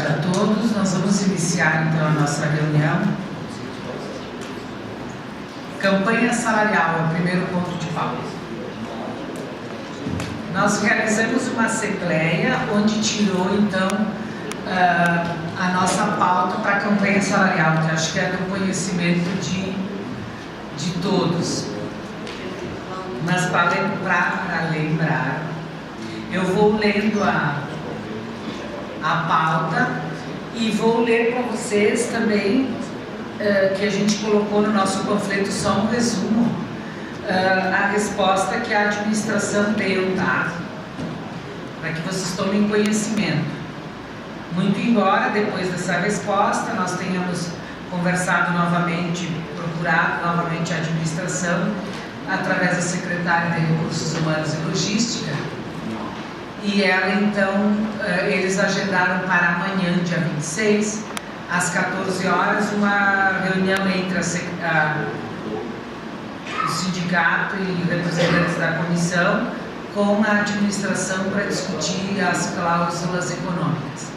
tarde a todos. Nós vamos iniciar então a nossa reunião. Campanha salarial é o primeiro ponto de pauta. Nós realizamos uma assembleia onde tirou então a nossa pauta para a campanha salarial, que acho que é do conhecimento de todos. Mas para lembrar, eu vou lendo a pauta e vou ler para vocês também, que a gente colocou no nosso panfleto só um resumo, a resposta que a administração deu, tá? Para que vocês tomem conhecimento. Muito embora, depois dessa resposta, nós tenhamos conversado novamente, procurado novamente a administração, através da secretária de Recursos Humanos e Logística, e ela então, eles agendaram para amanhã, dia 26, às 14 horas, uma reunião entre o sindicato e representantes da comissão com a administração para discutir as cláusulas econômicas.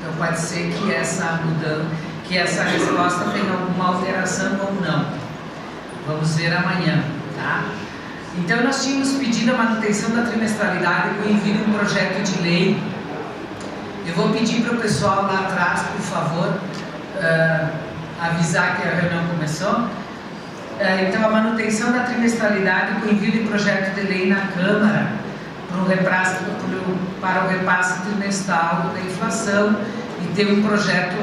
Então pode ser que essa resposta tenha alguma alteração ou não. Vamos ver amanhã, tá? Então nós tínhamos pedido a manutenção da trimestralidade com envio de um projeto de lei. Eu vou pedir para o pessoal lá atrás, por favor, avisar que a reunião começou. Então, a manutenção da trimestralidade com envio de projeto de lei na Câmara para o repasse trimestral da inflação e ter um projeto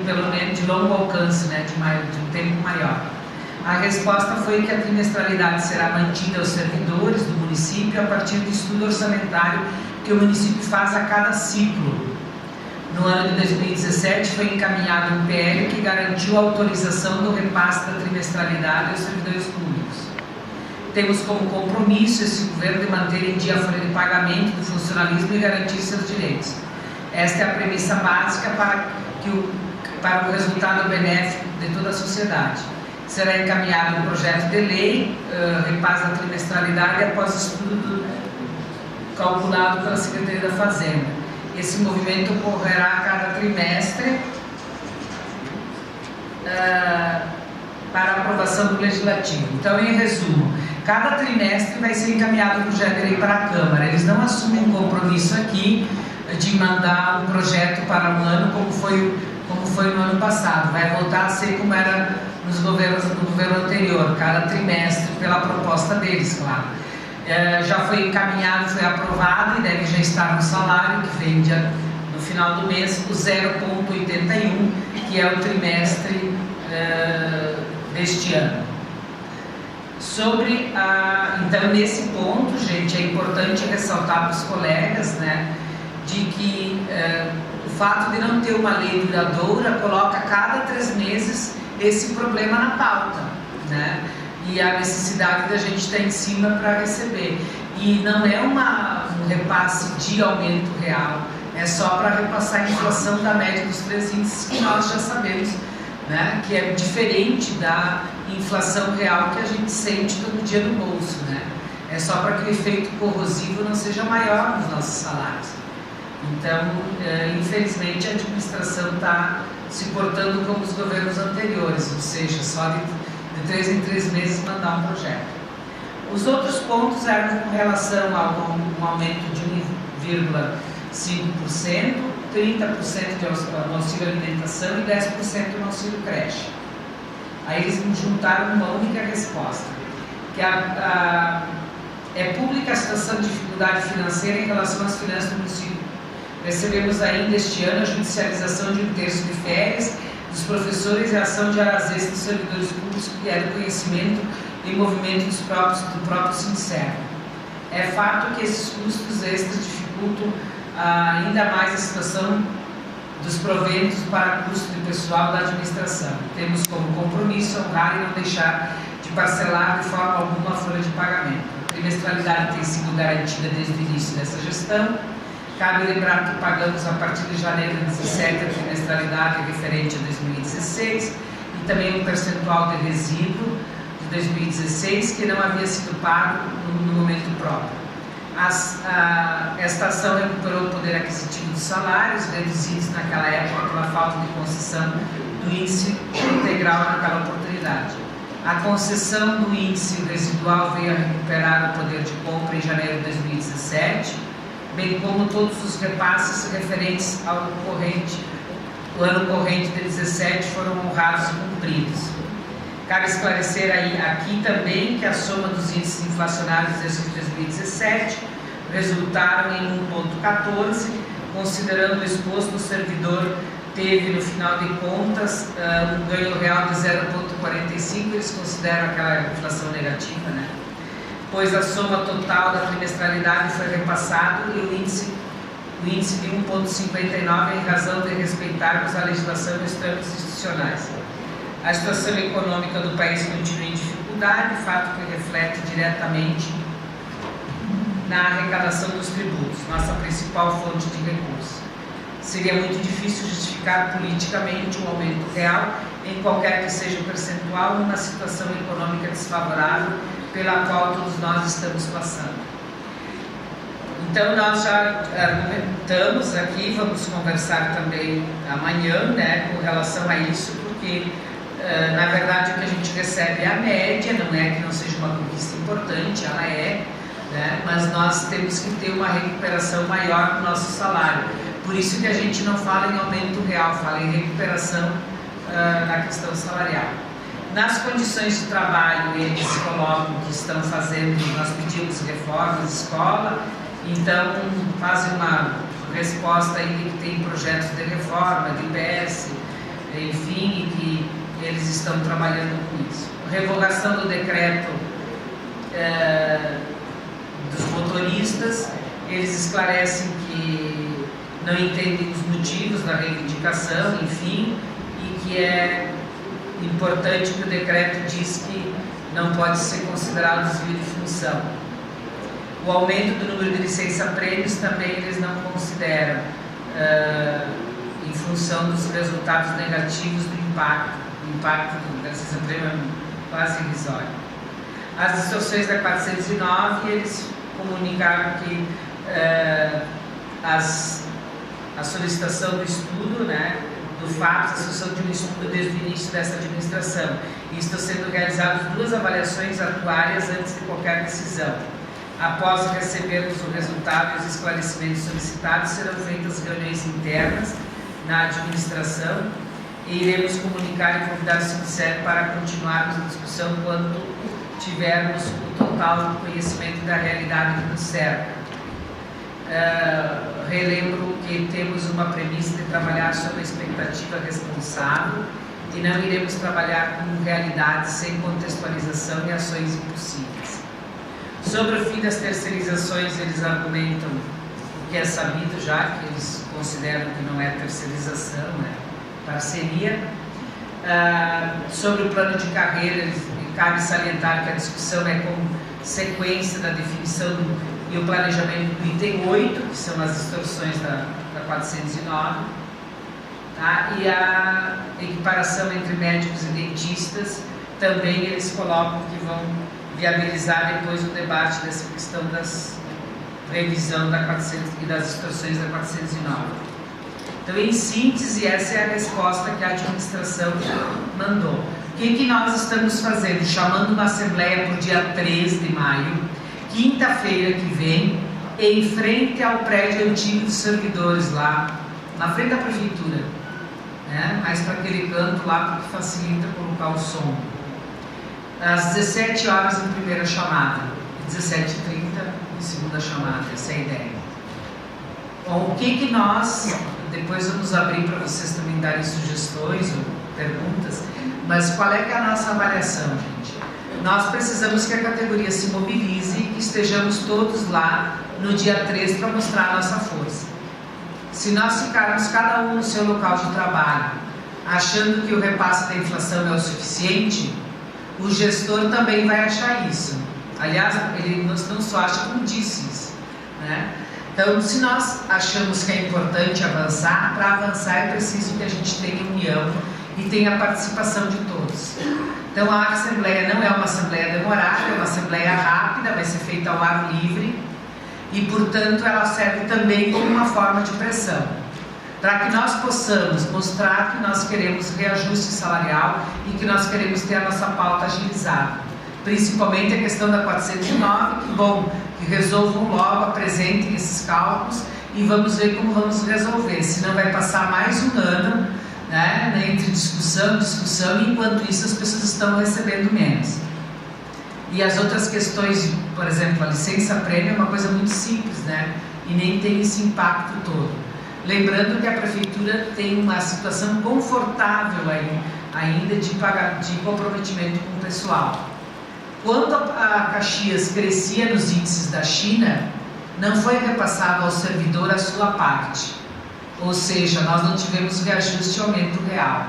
pelo menos de longo alcance, né, de um tempo maior. A resposta foi que a trimestralidade será mantida aos servidores do município a partir do estudo orçamentário que o município faz a cada ciclo. No ano de 2017 foi encaminhado um PL que garantiu a autorização do repasse da trimestralidade aos servidores públicos. Temos como compromisso esse governo de manter em dia a folha de pagamento do funcionalismo e garantir seus direitos. Esta é a premissa básica para o resultado benéfico de toda a sociedade. Será encaminhado um projeto de lei, repasse da trimestralidade após estudo calculado pela Secretaria da Fazenda. Esse movimento ocorrerá a cada trimestre para aprovação do Legislativo. Então, em resumo, cada trimestre vai ser encaminhado um projeto de lei para a Câmara. Eles não assumem um compromisso aqui de mandar um projeto para um ano como foi no ano passado. Vai voltar a ser como era no governo anterior, cada trimestre, pela proposta deles, claro. Já foi encaminhado, foi aprovado e deve já estar no salário, que vem no final do mês, o 0,81, que é o trimestre deste ano. Então, nesse ponto, gente, é importante ressaltar para os colegas, né, de que o fato de não ter uma lei duradoura coloca a cada 3 meses esse problema na pauta, né? E a necessidade da gente estar em cima para receber. E não é um repasse de aumento real, é só para repassar a inflação da média dos 3 índices que nós já sabemos, né? Que é diferente da inflação real que a gente sente todo dia no bolso, né? É só para que o efeito corrosivo não seja maior nos nossos salários. Então, infelizmente, a administração está se portando como os governos anteriores, ou seja, só de 3 em 3 meses mandar um projeto. Os outros pontos eram com relação a um aumento de 1,5%, 30% no auxílio alimentação e 10% no auxílio creche. Aí eles juntaram uma única resposta, que é pública a situação de dificuldade financeira em relação às finanças do município. Recebemos ainda este ano a judicialização de 1/3 de férias dos professores e a ação de horas extras dos servidores públicos que é do conhecimento e movimento do próprio Sindicerv. É fato que esses custos extras dificultam ainda mais a situação dos proventos para custo de pessoal da administração. Temos como compromisso honrar e não deixar de parcelar de forma alguma a folha de pagamento. A trimestralidade tem sido garantida desde o início dessa gestão. Cabe lembrar que pagamos a partir de janeiro de 2017 a trimestralidade referente a 2016 e também um percentual de resíduo de 2016 que não havia sido pago no momento próprio. Esta ação recuperou o poder aquisitivo dos salários, reduzidos naquela época pela falta de concessão do índice integral naquela oportunidade. A concessão do índice residual veio a recuperar o poder de compra em janeiro de 2017, bem como todos os repasses referentes ao o ano corrente de 2017 foram honrados e cumpridos. Cabe esclarecer aqui também que a soma dos índices inflacionários do exercício de 2017 resultaram em 1,14, considerando o exposto, o servidor teve, no final de contas, um ganho real de 0,45, eles consideram aquela inflação negativa, né? Pois a soma total da trimestralidade foi repassado e o índice de 1,59 em razão de respeitarmos a legislação e os trâmites institucionais. A situação econômica do país continua em dificuldade, fato que reflete diretamente na arrecadação dos tributos, nossa principal fonte de recursos. Seria muito difícil justificar politicamente um aumento real, em qualquer que seja o percentual, numa situação econômica desfavorável pela qual todos nós estamos passando. Então, nós já argumentamos aqui, vamos conversar também amanhã, né, com relação a isso, porque, na verdade, o que a gente recebe é a média, não é que não seja uma conquista importante, ela é, né, mas nós temos que ter uma recuperação maior do nosso salário. Por isso que a gente não fala em aumento real, fala em recuperação na questão salarial. Nas condições de trabalho, eles colocam que estão fazendo, nós pedimos reformas, escola, então fazem uma resposta aí de que tem projetos de reforma, de IPS, enfim, e que eles estão trabalhando com isso. Revogação do decreto dos motoristas, eles esclarecem que não entendem os motivos da reivindicação, enfim, e que é importante que o decreto diz que não pode ser considerado desvio de função. O aumento do número de licença-prêmios também eles não consideram, em função dos resultados negativos do impacto. O impacto da licença-prêmio é quase irrisório. As distorções da 409, eles comunicaram que a solicitação do estudo, né, do fato, a solicitação de um estudo desde o início dessa administração. E estão sendo realizadas 2 avaliações atuárias antes de qualquer decisão. Após recebermos o resultado e os esclarecimentos solicitados, serão feitas reuniões internas na administração e iremos comunicar e convidar o Sindicato para continuarmos a discussão quando tivermos o total conhecimento da realidade que nos cerca. Relembro que temos uma premissa de trabalhar sobre a expectativa responsável e não iremos trabalhar com realidades sem contextualização e ações impossíveis. Sobre o fim das terceirizações, eles argumentam o que é sabido já, que eles consideram que não é terceirização, é parceria. Sobre o plano de carreira, cabe salientar que a discussão é com sequência da definição e o planejamento do item 8, que são as distorções da 409, tá? E a equiparação entre médicos e dentistas, também eles colocam que vão viabilizar depois o debate dessa questão das revisão da 400 e das distorções da 409. Então, em síntese, essa é a resposta que a administração mandou. O que nós estamos fazendo? Chamando uma assembleia para o dia 3 de maio, quinta-feira que vem, em frente ao prédio antigo dos servidores lá, na frente da prefeitura, né? Mais para aquele canto lá, porque facilita colocar o som. Às 17 horas em primeira chamada, 17h30 em segunda chamada, essa é a ideia. Bom, o que nós, depois vamos abrir para vocês também darem sugestões ou perguntas, mas qual é que é a nossa avaliação, gente? Nós precisamos que a categoria se mobilize e que estejamos todos lá no dia 3 para mostrar a nossa força. Se nós ficarmos cada um no seu local de trabalho, achando que o repasse da inflação é o suficiente, o gestor também vai achar isso. Aliás, ele não só acha, como disse isso, né? Então, se nós achamos que é importante avançar, para avançar é preciso que a gente tenha união e tenha a participação de todos. Então, a assembleia não é uma assembleia demorada, é uma assembleia rápida, vai ser feita ao ar livre. e, portanto, ela serve também como uma forma de pressão, para que nós possamos mostrar que nós queremos reajuste salarial e que nós queremos ter a nossa pauta agilizada. Principalmente a questão da 409, que bom, que resolvam logo, apresentem esses cálculos e vamos ver como vamos resolver, senão vai passar mais um ano, né, entre discussão, e enquanto isso as pessoas estão recebendo menos. E as outras questões, por exemplo, a licença-prêmio é uma coisa muito simples, né, e nem tem esse impacto todo. Lembrando que a Prefeitura tem uma situação confortável aí, ainda de comprometimento com o pessoal. Quando a Caxias crescia nos índices da China, não foi repassado ao servidor a sua parte. Ou seja, nós não tivemos reajuste e aumento real.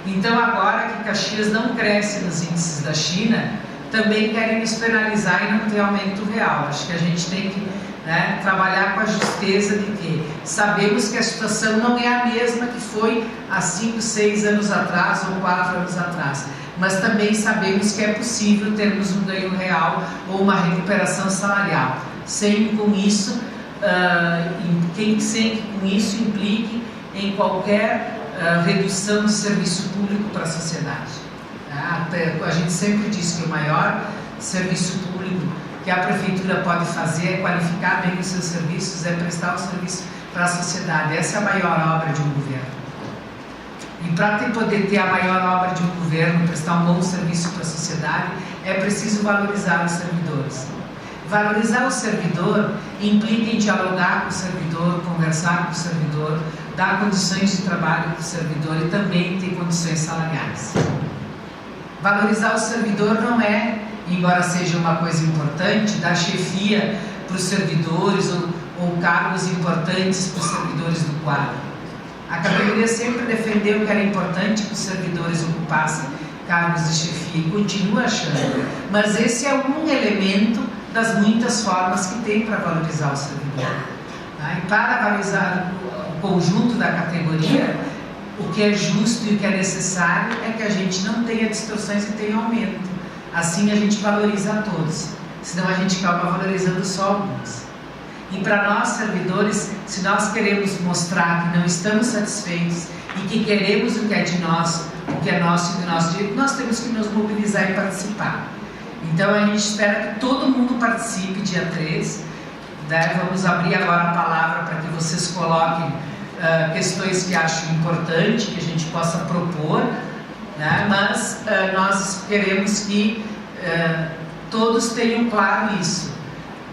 Então, agora que Caxias não cresce nos índices da China, também querem nos penalizar e não ter aumento real. Acho que a gente tem que, né, trabalhar com a justeza de que sabemos que a situação não é a mesma que foi há 5, 6 anos atrás ou 4 anos atrás, mas também sabemos que é possível termos um ganho real ou uma recuperação salarial, sem com isso implique em qualquer redução de serviço público para a sociedade. A gente sempre diz que o maior serviço público que a Prefeitura pode fazer é qualificar bem os seus serviços, é prestar o serviço para a sociedade. Essa é a maior obra de um governo. E para poder ter a maior obra de um governo, prestar um bom serviço para a sociedade, é preciso valorizar os servidores. Valorizar o servidor implica em dialogar com o servidor, conversar com o servidor, dar condições de trabalho para o servidor e também ter condições salariais. Valorizar o servidor não é, embora seja uma coisa importante, dar chefia para os servidores ou cargos importantes para os servidores do quadro. A categoria sempre defendeu que era importante que os servidores ocupassem cargos de chefia e continua achando, mas esse é um elemento das muitas formas que tem para valorizar o servidor. E para valorizar o conjunto da categoria, o que é justo e o que é necessário é que a gente não tenha distorções e tenha aumento. Assim a gente valoriza a todos, senão a gente acaba valorizando só alguns. E para nós, servidores, se nós queremos mostrar que não estamos satisfeitos e que queremos o que é de nós, o que é nosso e do nosso direito, nós temos que nos mobilizar e participar. Então a gente espera que todo mundo participe dia 3, né? Vamos abrir agora a palavra para que vocês coloquem questões que acham importante, que a gente possa propor, né? Mas nós queremos que todos tenham claro isso.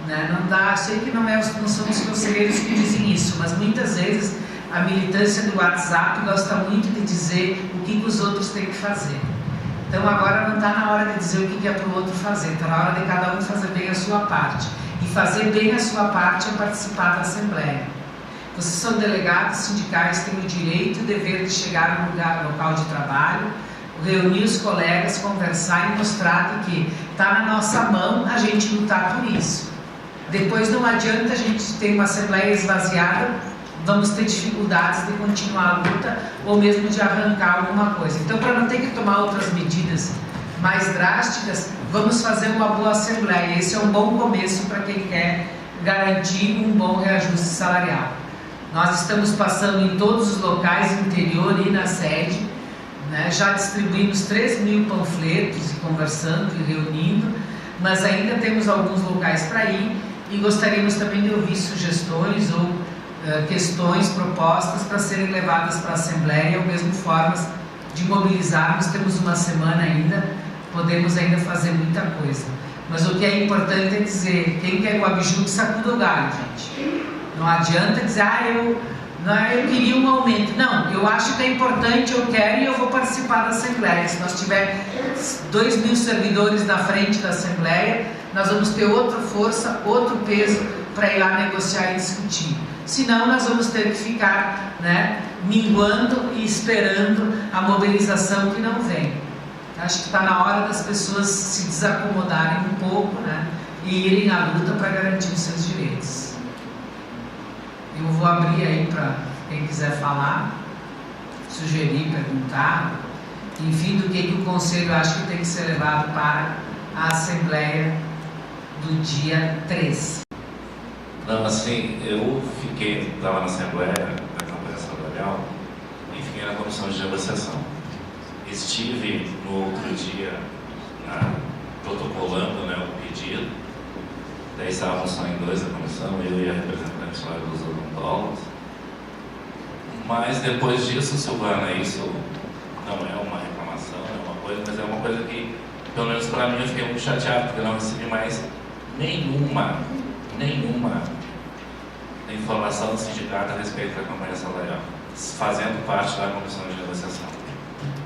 Não dá, sei que não são os conselheiros que dizem isso, mas muitas vezes a militância do WhatsApp gosta muito de dizer o que os outros têm que fazer. Então agora não está na hora de dizer o que é para o outro fazer, está na hora de cada um fazer bem a sua parte. E fazer bem a sua parte é participar da Assembleia. Vocês são delegados sindicais, têm o direito e o dever de chegar no local de trabalho, reunir os colegas, conversar e mostrar que está na nossa mão a gente lutar por isso. Depois não adianta a gente ter uma Assembleia esvaziada, vamos ter dificuldades de continuar a luta ou mesmo de arrancar alguma coisa. Então, para não ter que tomar outras medidas mais drásticas, vamos fazer uma boa Assembleia. Esse é um bom começo para quem quer garantir um bom reajuste salarial. Nós estamos passando em todos os locais, interior e na sede, né? Já distribuímos 3.000 panfletos, conversando e reunindo, mas ainda temos alguns locais para ir e gostaríamos também de ouvir sugestões ou questões, propostas para serem levadas para a Assembleia ou mesmo formas de mobilizarmos. Temos uma semana ainda, podemos ainda fazer muita coisa. Mas o que é importante é dizer, quem quer o abiju que sacuda o galho, gente. Não adianta dizer, eu queria um aumento. Não, eu acho que é importante, eu quero e eu vou participar da Assembleia. Se nós tiver 2.000 servidores na frente da Assembleia, nós vamos ter outra força, outro peso para ir lá negociar e discutir. Senão nós vamos ter que ficar, né, minguando e esperando a mobilização que não vem. Acho que está na hora das pessoas se desacomodarem um pouco, né, e irem à luta para garantir os seus direitos. Eu vou abrir aí para quem quiser falar, sugerir, perguntar, enfim, do que o Conselho acha que tem que ser levado para a Assembleia do dia 3. Não, assim, eu estava na Assembleia da Campanha Salarial e fiquei na comissão de negociação. Estive no outro dia protocolando, né, o pedido, daí estávamos só em dois na comissão, eu e a representante lá dos odontólogos. Mas depois disso, Silvana, isso não é uma reclamação, é uma coisa, mas é uma coisa que, pelo menos para mim, eu fiquei muito chateado, porque eu não recebi mais nenhuma informação do sindicato a respeito da campanha salarial, fazendo parte da comissão de negociação.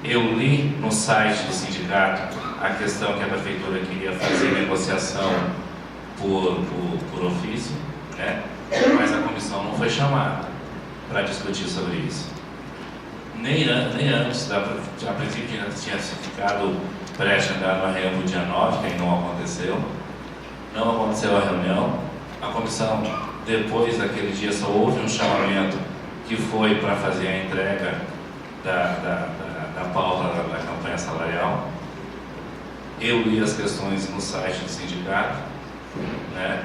Eu li no site do sindicato a questão que a prefeitura queria fazer negociação por ofício, né? Mas a comissão não foi chamada para discutir sobre isso. Nem antes, a princípio tinha ficado pré-agendado uma reunião no dia 9, que aí não aconteceu. Não aconteceu a reunião. A comissão, depois daquele dia, só houve um chamamento que foi para fazer a entrega da pauta da campanha salarial. Eu li as questões no site do sindicato, né?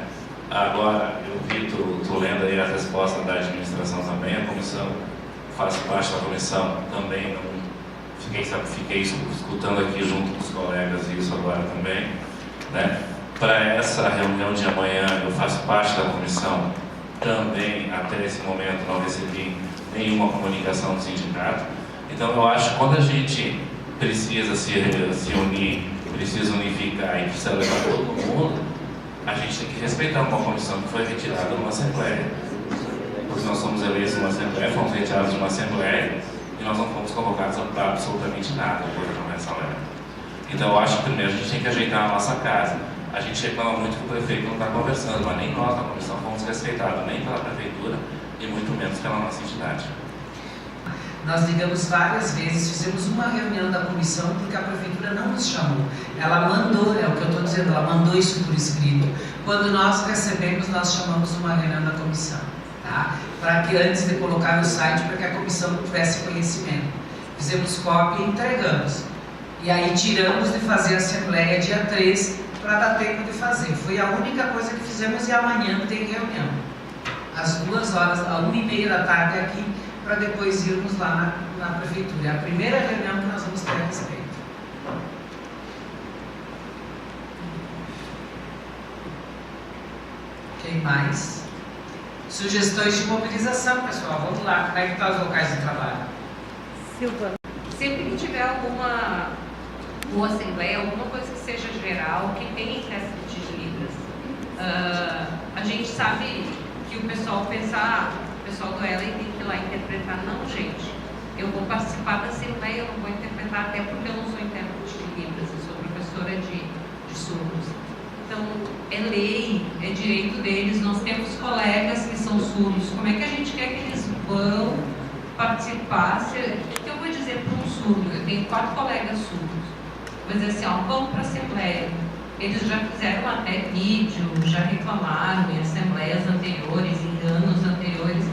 Agora, eu vi, estou lendo aí a resposta da administração também, a comissão, faço parte da comissão também, não fiquei escutando aqui junto com os colegas isso agora também, né? Para essa reunião de amanhã, eu faço parte da comissão também, até esse momento não recebi nenhuma comunicação do sindicato. Então eu acho que quando a gente precisa se unir, precisa unificar e precisa levar todo mundo, a gente tem que respeitar uma comissão que foi retirada de uma Assembleia. Porque nós somos eleitos numa Assembleia, fomos retirados de uma Assembleia e nós não fomos convocados para absolutamente nada por campanha salarial. Então eu acho que primeiro a gente tem que ajeitar a nossa casa. A gente reclama muito que o prefeito não está conversando, mas nem nós na comissão fomos respeitados, nem pela prefeitura e muito menos pela nossa entidade. Nós ligamos várias vezes, fizemos uma reunião da comissão porque a prefeitura não nos chamou. Ela mandou, é o que eu estou dizendo, ela mandou isso por escrito. Quando nós recebemos, nós chamamos uma reunião da comissão, tá? Para que antes de colocar no site, para que a comissão tivesse conhecimento. Fizemos cópia e entregamos. E aí tiramos de fazer a assembleia dia 3 para dar tempo de fazer. Foi a única coisa que fizemos e amanhã tem reunião. Às 2 horas, às 1h30 da tarde aqui, para depois irmos lá na prefeitura. É a primeira reunião que nós vamos ter a respeito. Quem mais? Sugestões de mobilização, pessoal. Vamos lá. Como é que estão os locais de trabalho? Silvana. Sempre que tiver alguma assembleia, alguma coisa que seja geral, que tenha intérprete de Libras, a gente sabe que o pessoal pensa, o pessoal do Ellen tem que ir lá interpretar. Não, gente, eu vou participar da assembleia, eu não vou interpretar, até porque eu não sou intérprete de Libras, eu sou professora de surdos. Então, é lei, é direito deles. Nós temos colegas que são surdos. Como é que a gente quer que eles vão participar? O que eu vou dizer para um surdo? Eu tenho 4 colegas surdos. Vou dizer assim, ó, vamos para a assembleia. Eles já fizeram até vídeo, já reclamaram em assembleias anteriores, em anos anteriores.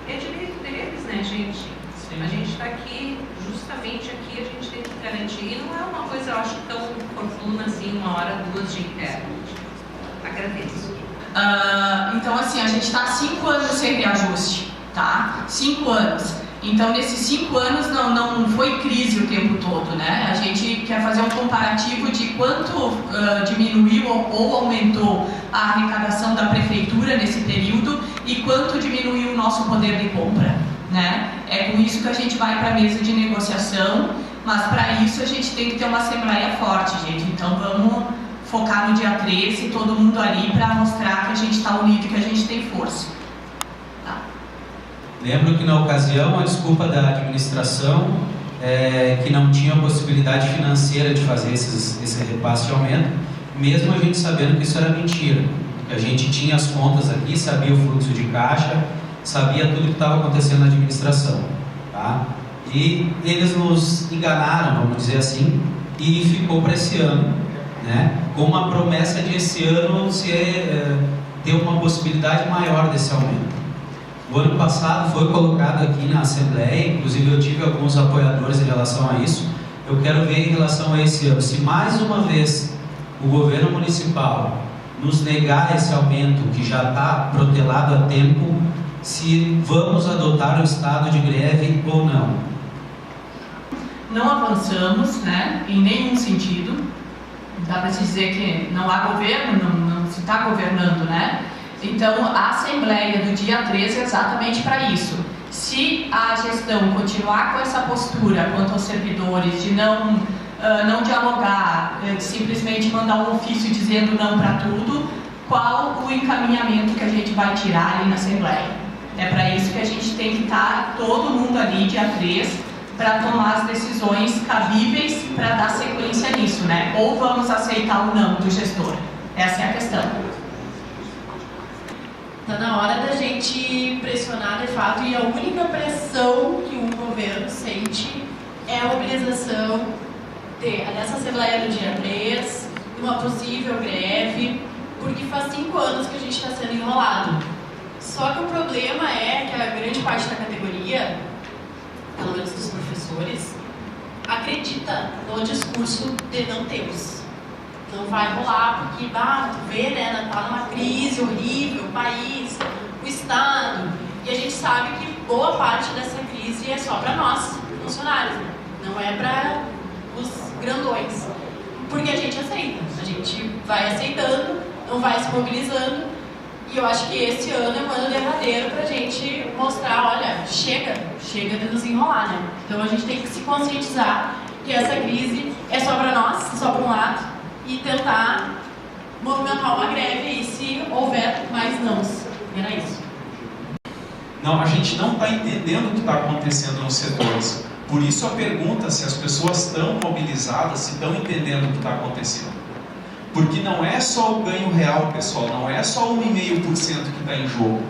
É direito deles, né, gente? Sim. A gente está aqui, justamente aqui, a gente tem que garantir. E não é uma coisa, eu acho, tão oportuna assim, 1 hora, 2 de intérprete. Agradeço. Então, assim, a gente está há 5 anos sem reajuste, tá? 5 anos. Então, nesses 5 anos não foi crise o tempo todo, né? A gente quer fazer um comparativo de quanto diminuiu ou aumentou a arrecadação da prefeitura nesse período e quanto diminuiu o nosso poder de compra, né? É com isso que a gente vai para a mesa de negociação, mas para isso a gente tem que ter uma assembleia forte, gente. Então, vamos focar no dia 13, todo mundo ali, para mostrar que a gente está unido e que a gente tem força. Lembro que na ocasião a desculpa da administração que não tinha possibilidade financeira de fazer esse repasse de aumento, mesmo a gente sabendo que isso era mentira. Que a gente tinha as contas aqui, sabia o fluxo de caixa, sabia tudo que estava acontecendo na administração. Tá? E eles nos enganaram, vamos dizer assim, e ficou para esse ano, né? Com uma promessa de esse ano ter uma possibilidade maior desse aumento. O ano passado foi colocado aqui na Assembleia, inclusive eu tive alguns apoiadores em relação a isso. Eu quero ver em relação a esse ano, se mais uma vez o governo municipal nos negar esse aumento que já está protelado há tempo, se vamos adotar o estado de greve ou não. Não avançamos, né, em nenhum sentido. Dá para se dizer que não há governo, não se está governando, né? Então, a Assembleia do dia 13 é exatamente para isso. Se a gestão continuar com essa postura quanto aos servidores de não dialogar, de simplesmente mandar um ofício dizendo não para tudo, qual o encaminhamento que a gente vai tirar ali na Assembleia? É para isso que a gente tem que estar todo mundo ali dia 3 para tomar as decisões cabíveis para dar sequência nisso, né? Ou vamos aceitar o não do gestor? Essa é a questão. Está na hora da gente pressionar de fato, e a única pressão que um governo sente é a mobilização dessa Assembleia do dia 3, uma possível greve, porque faz 5 anos que a gente está sendo enrolado. Só que o problema é que a grande parte da categoria, pelo menos dos professores, acredita no discurso de não temos. Não vai rolar, porque, tu vê, né, tá numa crise horrível, o país, o Estado, e a gente sabe que boa parte dessa crise é só para nós, funcionários, né? Não é para os grandões, porque a gente aceita, a gente vai aceitando, não vai se mobilizando, e eu acho que esse ano é um ano derradeiro para a gente mostrar, olha, chega de nos enrolar, né? Então a gente tem que se conscientizar que essa crise é só para nós, só para um lado, e tentar movimentar uma greve aí se houver mais nãos. Era isso. Não, a gente não está entendendo o que está acontecendo nos setores. Por isso a pergunta se as pessoas estão mobilizadas, se estão entendendo o que está acontecendo. Porque não é só o ganho real, pessoal, não é só 1,5% que está em jogo.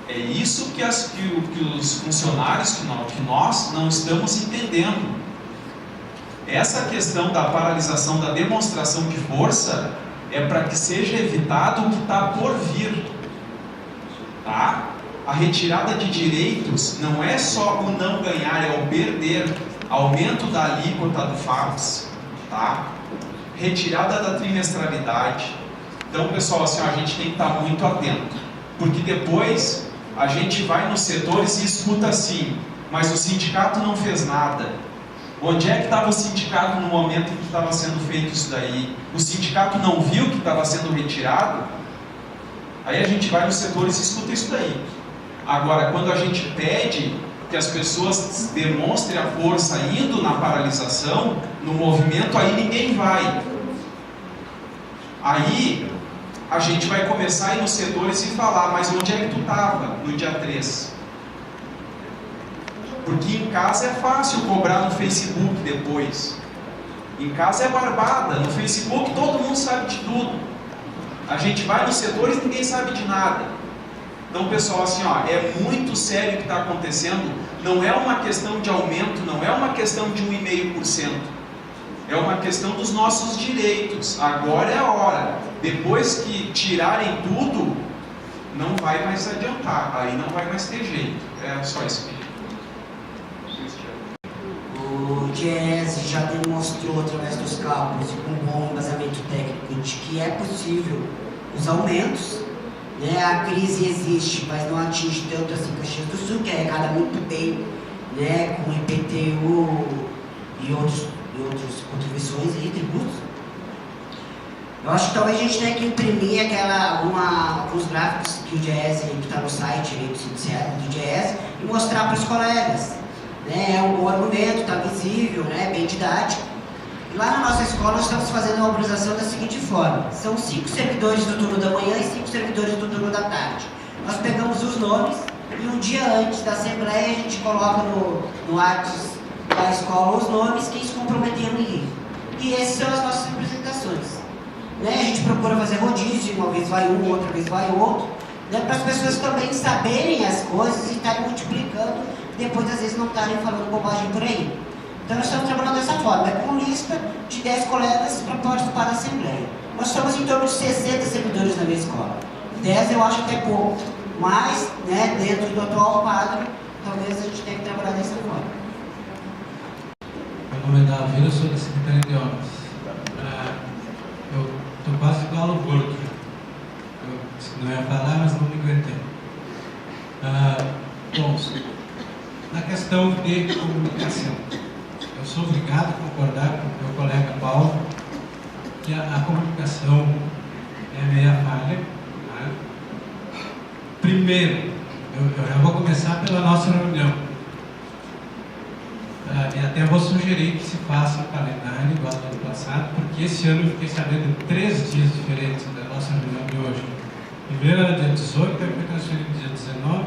É isso que os funcionários, que nós não estamos entendendo. Essa questão da paralisação, da demonstração de força, é para que seja evitado o que está por vir. Tá? A retirada de direitos não é só o não ganhar, é o perder. Aumento da alíquota do FAPES, tá? Retirada da trimestralidade. Então, pessoal, assim, a gente tem que estar muito atento, porque depois a gente vai nos setores e escuta assim, mas o sindicato não fez nada. Onde é que estava o sindicato no momento em que estava sendo feito isso daí? O sindicato não viu que estava sendo retirado? Aí a gente vai nos setores e escuta isso daí. Agora, quando a gente pede que as pessoas demonstrem a força indo na paralisação, no movimento, aí ninguém vai. Aí a gente vai começar a ir nos setores e falar, mas onde é que tu estava no dia 3? Porque em casa é fácil cobrar no Facebook depois. Em casa é barbada. No Facebook todo mundo sabe de tudo. A gente vai nos setores e ninguém sabe de nada. Então, pessoal, assim, é muito sério o que está acontecendo. Não é uma questão de aumento, não é uma questão de 1,5%. É uma questão dos nossos direitos. Agora é a hora. Depois que tirarem tudo, não vai mais adiantar. Aí não vai mais ter jeito. É só isso. O GES já demonstrou através dos cálculos e com um bom embasamento técnico de que é possível os aumentos, né? A crise existe, mas não atinge tanto assim Caxias do Sul, que arrecada muito bem, né? Com IPTU e outras contribuições e tributos. Eu acho que talvez a gente tenha que imprimir alguns gráficos que o GES, que está no site do Sindicado do GES, e mostrar para os colegas. É um bom argumento, está visível, né, bem didático. E lá na nossa escola nós estamos fazendo uma mobilização da seguinte forma: são 5 servidores do turno da manhã e 5 servidores do turno da tarde. Nós pegamos os nomes e um dia antes da assembleia a gente coloca no WhatsApp da escola os nomes, quem se comprometeram em ir. E essas são as nossas representações. Né? A gente procura fazer rodízio, uma vez vai um, outra vez vai outro, né? Para as pessoas também saberem as coisas e estarem multiplicando, depois às vezes não estarem falando bobagem por aí. Então nós estamos trabalhando dessa forma, com lista de 10 colegas para participar da assembleia. Nós somos em torno de 60 servidores na minha escola. 10 eu acho até pouco, mas, né, dentro do atual quadro, talvez a gente tenha que trabalhar dessa forma. Meu nome é Davi, eu sou da Secretaria de Obras. Eu estou quase igual ao Porto. Não ia falar, mas não me aguentei. Bom, na questão de comunicação, eu sou obrigado a concordar com o meu colega Paulo que a comunicação é meia falha. Né? Primeiro, eu já vou começar pela nossa reunião. E até vou sugerir que se faça um calendário igual ao ano passado, porque esse ano eu fiquei sabendo de 3 dias diferentes da nossa reunião de hoje. Primeiro era dia 18, depois foi transferido dia 19.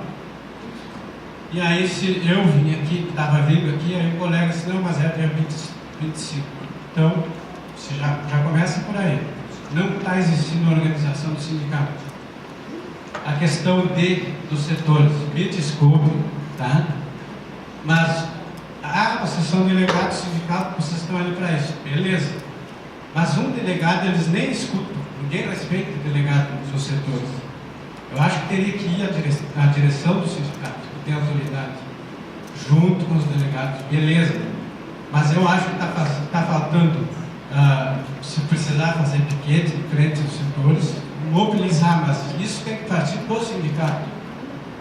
E aí, se eu vim aqui, estava vindo aqui, aí o colega disse, não, mas é dia 25. Então, você já começa por aí. Não está existindo a organização do sindicato. A questão dos setores, me desculpe, tá? Mas, vocês são delegados sindicais, vocês estão ali para isso. Beleza. Mas um delegado, eles nem escutam. Ninguém respeita o delegado dos setores. Eu acho que teria que ir a direção do sindicato, que tem autoridade, junto com os delegados. Beleza. Mas eu acho que está faltando, se precisar fazer piquete de frente aos setores, mobilizar, mas isso tem que partir do sindicato,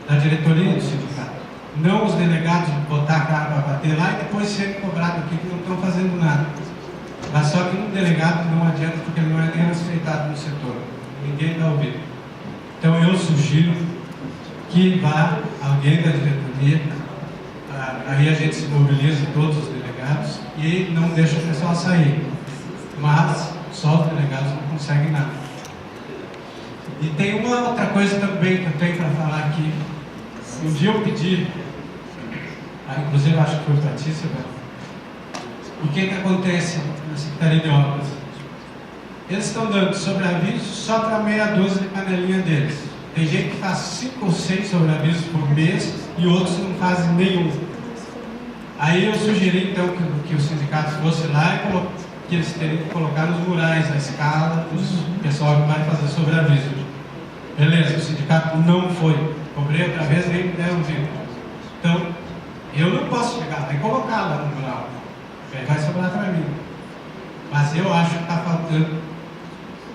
da diretoria do sindicato. Não os delegados botar a cara para bater lá e depois serem cobrados aqui que não estão fazendo nada. Mas só que um delegado não adianta porque ele não é nem respeitado no setor. Ninguém dá ouvido. Então eu sugiro que vá alguém da diretoria, aí a gente se mobiliza todos os delegados e não deixa o pessoal sair. Mas só os delegados não conseguem nada. E tem uma outra coisa também que eu tenho para falar aqui. Um dia eu pedi, inclusive acho que foi para ti, Silvio, o que acontece na Secretaria de Obras? Eles estão dando sobreaviso só para meia dúzia de panelinha deles. Tem gente que faz 5 ou 6 sobreavisos por mês e outros não fazem nenhum. Aí eu sugeri então que o sindicato fosse lá e que eles teriam que colocar nos murais a escala do pessoal que vai fazer sobreaviso. Beleza, o sindicato não foi. Cobrei outra vez, nem me deram tempo. Então, eu não posso chegar lá e colocar lá no mural. Vai sobrar para mim. Mas eu acho que está faltando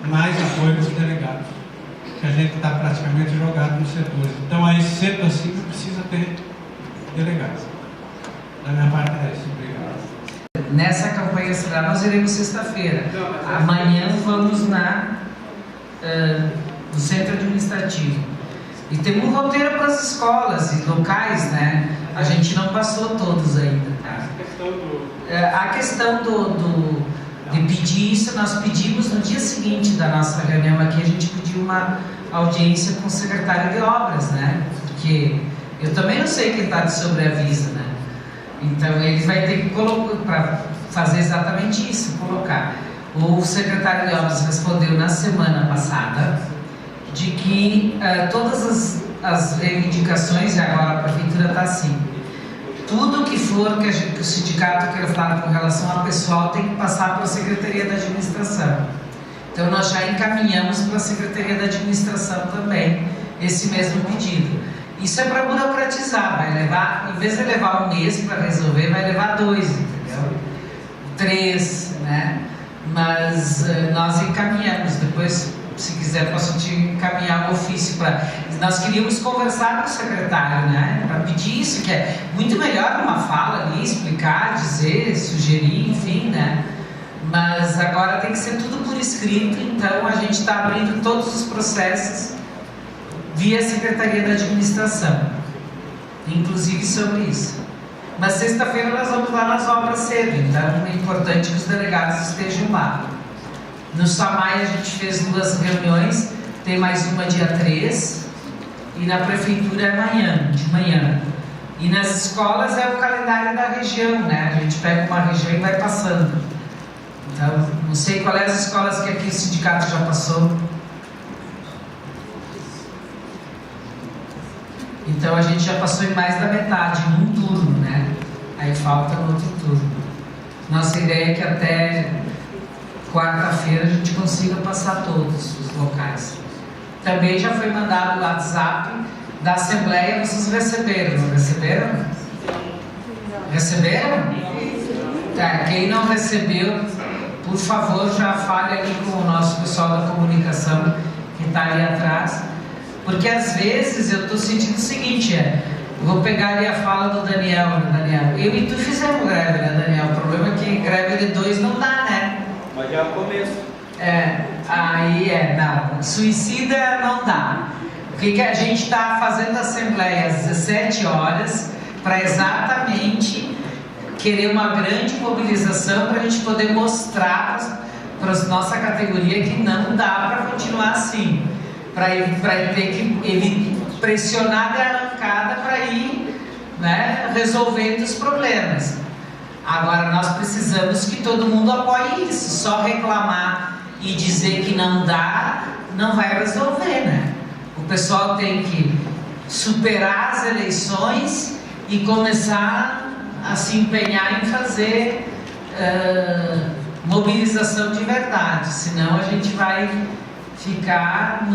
mais apoio dos delegados. Que a gente está praticamente jogado nos setores. Então, aí, cedo assim, não precisa ter delegados. Da minha parte é isso. Obrigado. Nessa campanha será, nós iremos sexta-feira. Amanhã vamos no centro administrativo. E tem um roteiro para as escolas e locais, né? A gente não passou todos ainda, tá? A questão de pedir isso, nós pedimos no dia seguinte da nossa reunião aqui, a gente pediu uma audiência com o secretário de obras, né? Porque eu também não sei quem está de sobreaviso, né? Então ele vai ter que colocar, para fazer exatamente isso, colocar. O secretário de obras respondeu na semana passada de que todas as reivindicações, e agora a prefeitura está assim, tudo que for que o sindicato queira falar com relação ao pessoal tem que passar para a Secretaria da Administração. Então nós já encaminhamos para a Secretaria da Administração também esse mesmo pedido. Isso é para burocratizar, vai levar, em vez de levar 1 mês para resolver, vai levar 2, entendeu? 3, né? Mas nós encaminhamos, depois, se quiser, posso te encaminhar um ofício para... Nós queríamos conversar com o secretário, né? Para pedir isso, que é muito melhor uma fala ali, explicar, dizer, sugerir, enfim, né? Mas agora tem que ser tudo por escrito, então a gente está abrindo todos os processos via Secretaria da Administração, inclusive sobre isso. Mas sexta-feira nós vamos lá nas obras cedo, então é importante que os delegados estejam lá. No SAMAI a gente fez 2 reuniões, tem mais uma dia 3, e na prefeitura é amanhã, de manhã. E nas escolas é o calendário da região, né? A gente pega uma região e vai passando. Então, não sei qual é as escolas que aqui o sindicato já passou. Então a gente já passou em mais da metade, num turno, né? Aí falta no outro turno. Nossa ideia é que até quarta-feira a gente consiga passar todos os locais. Também já foi mandado o WhatsApp da Assembleia, vocês receberam, não receberam? Receberam? Tá, quem não recebeu, por favor, já fale ali com o nosso pessoal da comunicação que está ali atrás. Porque às vezes eu estou sentindo o seguinte, vou pegar ali a fala do Daniel, eu e tu fizemos greve, né, Daniel? O problema é que greve de 2 não dá, né? Mas já é o começo. Não, suicida não dá. O que a gente está fazendo a assembleia às 17 horas para exatamente querer uma grande mobilização para a gente poder mostrar para a nossa categoria que não dá para continuar assim, para ter que pressionar de arrancada para ir, né, resolvendo os problemas. Agora nós precisamos que todo mundo apoie isso. Só reclamar e dizer que não dá não vai resolver, né? O pessoal tem que superar as eleições e começar a se empenhar em fazer mobilização de verdade, senão a gente vai ficar com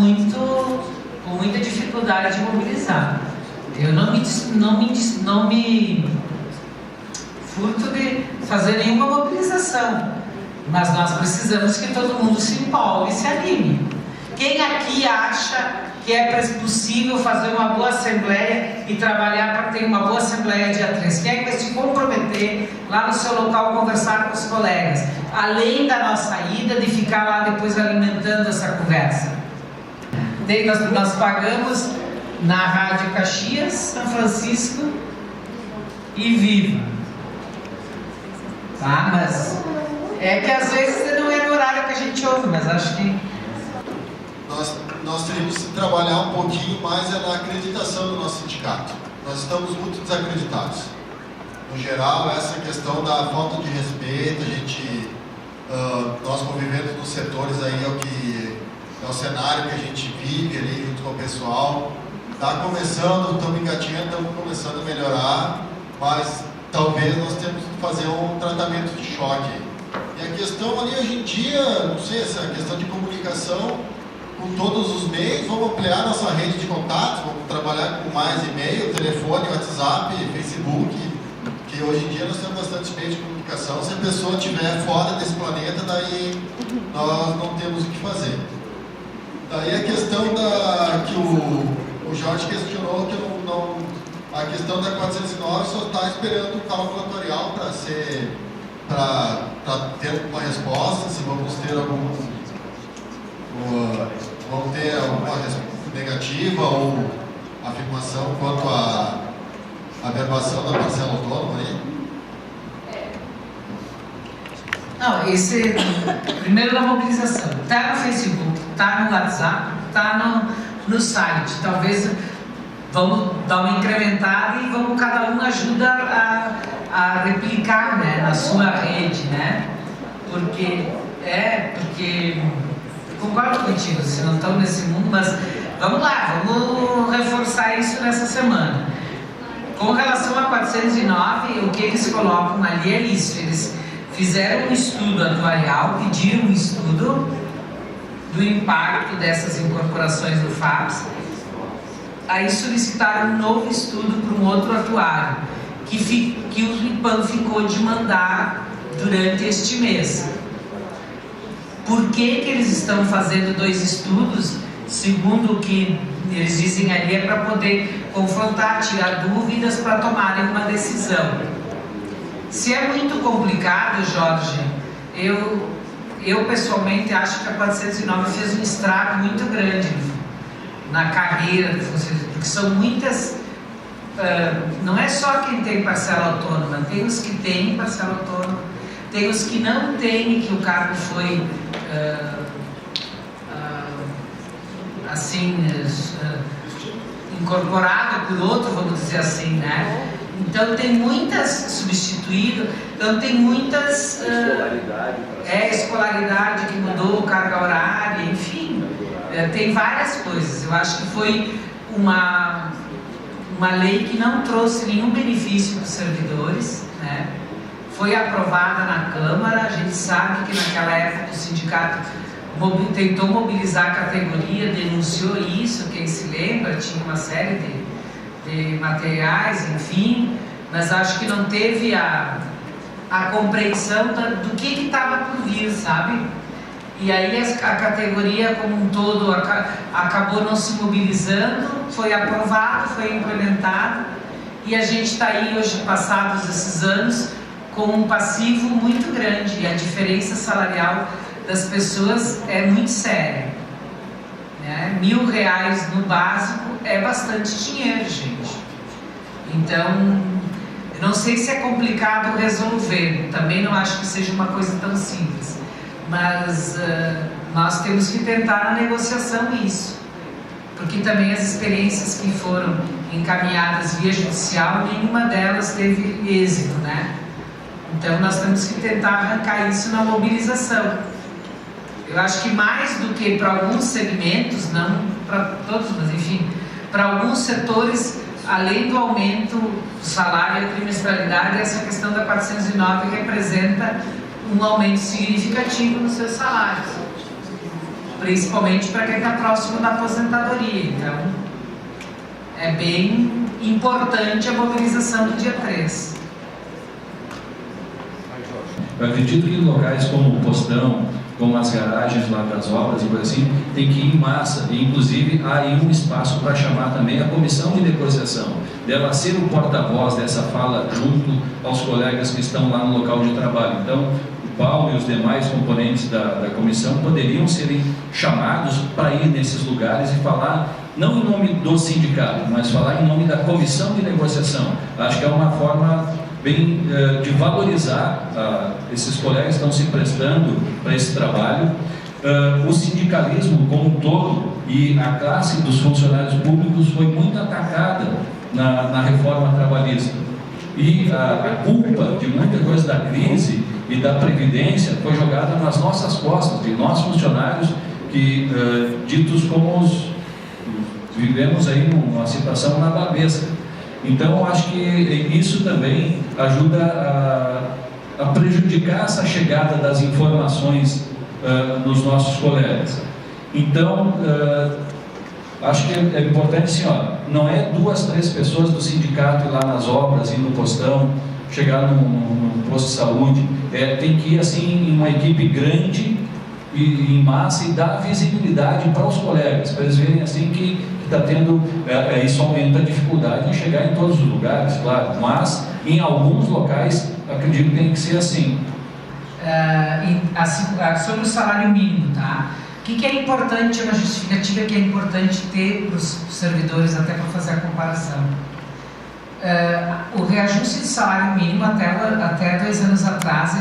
muita dificuldade de mobilizar. Eu não me furto de fazer nenhuma mobilização, mas nós precisamos que todo mundo se empolgue e se anime. Quem aqui acha que é possível fazer uma boa assembleia e trabalhar para ter uma boa assembleia dia 3? Quem é que vai se comprometer lá no seu local conversar com os colegas? Além da nossa ida, de ficar lá depois alimentando essa conversa. Nós pagamos na Rádio Caxias, São Francisco e Viva. Tá? Mas é que às vezes não é no horário que a gente ouve, mas acho que nós teríamos que trabalhar um pouquinho mais na acreditação do nosso sindicato. Nós estamos muito desacreditados. No geral, essa questão da falta de respeito, nós convivendo nos setores aí é o cenário que a gente vive ali junto com o pessoal. Está começando, estamos engatinhando, estamos começando a melhorar, mas talvez nós temos que fazer um tratamento de choque. E a questão ali hoje em dia, não sei, essa questão de comunicação com todos os meios, vamos ampliar nossa rede de contatos, vamos trabalhar com mais e-mail, telefone, WhatsApp, Facebook, que hoje em dia nós temos bastante meios de comunicação. Se a pessoa estiver fora desse planeta, daí nós não temos o que fazer. Daí a questão que o Jorge questionou, que a questão da 409 só está esperando o cálculo atuarial para ter uma resposta, se vamos ter alguma resposta negativa ou afirmação quanto à averbação da parcela autônoma aí? Não, primeiro da mobilização. Está no Facebook, está no WhatsApp, está no site. Talvez vamos dar uma incrementada e cada um ajuda a replicar, né, na sua rede, né? Porque concordo contigo, se não estão nesse mundo, mas vamos lá, vamos reforçar isso nessa semana. Com relação a 409, o que eles colocam ali é isso, eles fizeram um estudo atuarial, pediram um estudo do impacto dessas incorporações do FAPS, aí solicitaram um novo estudo para um outro atuário, que o IPAM ficou de mandar durante este mês. Por que eles estão fazendo 2 estudos? Segundo o que eles dizem ali, é para poder confrontar, tirar dúvidas para tomarem uma decisão. Se é muito complicado, Jorge, eu pessoalmente acho que a 409 fez um estrago muito grande na carreira do funcionário, porque são muitas, não é só quem tem parcela autônoma, tem os que têm parcela autônoma, tem os que não têm, que o cargo foi incorporado por outro, vamos dizer assim, né? Então tem muitas substituídas, então tem muitas escolaridade que mudou, carga horária, enfim, tem várias coisas. Eu acho que foi uma lei que não trouxe nenhum benefício para os servidores, né? Foi aprovada na Câmara, a gente sabe que naquela época o sindicato tentou mobilizar a categoria, denunciou isso, quem se lembra, tinha uma série de materiais, enfim, mas acho que não teve a compreensão do que estava por vir, sabe? e aí a categoria como um todo acabou não se mobilizando, foi aprovado, foi implementado, e a gente está aí hoje, passados esses anos, com um passivo muito grande, e a diferença salarial das pessoas é muito séria, né? R$1.000 no básico é bastante dinheiro, gente. Então, eu não sei se é complicado resolver, também não acho que seja uma coisa tão simples, mas nós temos que tentar na negociação isso, porque também as experiências que foram encaminhadas via judicial, nenhuma delas teve êxito, né? Então nós temos que tentar arrancar isso na mobilização. Eu acho que mais do que para alguns segmentos, não para todos, mas enfim, para alguns setores, além do aumento do salário e a trimestralidade, essa questão da 409 representa um aumento significativo nos seus salários, principalmente para quem está próximo da aposentadoria. Então, é bem importante a mobilização do dia 3. Eu acredito que em locais como o Postão, como as garagens lá das obras e coisa assim, tem que ir em massa, e inclusive há aí um espaço para chamar também a comissão de negociação, dela ser o porta-voz dessa fala junto aos colegas que estão lá no local de trabalho. Então, o Paulo e os demais componentes da comissão poderiam serem chamados para ir nesses lugares e falar, não em nome do sindicato, mas falar em nome da comissão de negociação. Acho que é uma forma bem de valorizar esses colegas que estão se prestando para esse trabalho. O sindicalismo como um todo e a classe dos funcionários públicos foi muito atacada na reforma trabalhista. E a culpa de muita coisa da crise e da Previdência foi jogada nas nossas costas, de nós funcionários que, ditos como vivemos aí numa situação nababesca. Então, acho que isso também ajuda a prejudicar essa chegada das informações nos nossos colegas. Então, acho que é importante, assim, não é 2, 3 pessoas do sindicato ir lá nas obras, ir no postão, chegar num posto de saúde. Tem que ir assim em uma equipe grande e em massa e dar visibilidade para os colegas, para eles verem assim que está tendo, isso aumenta a dificuldade em chegar em todos os lugares, claro, mas em alguns locais acredito que tem que ser assim. Sobre o salário mínimo, tá? O que é importante, uma justificativa que é importante ter para os servidores, até para fazer a comparação. O reajuste de salário mínimo até 2 anos atrás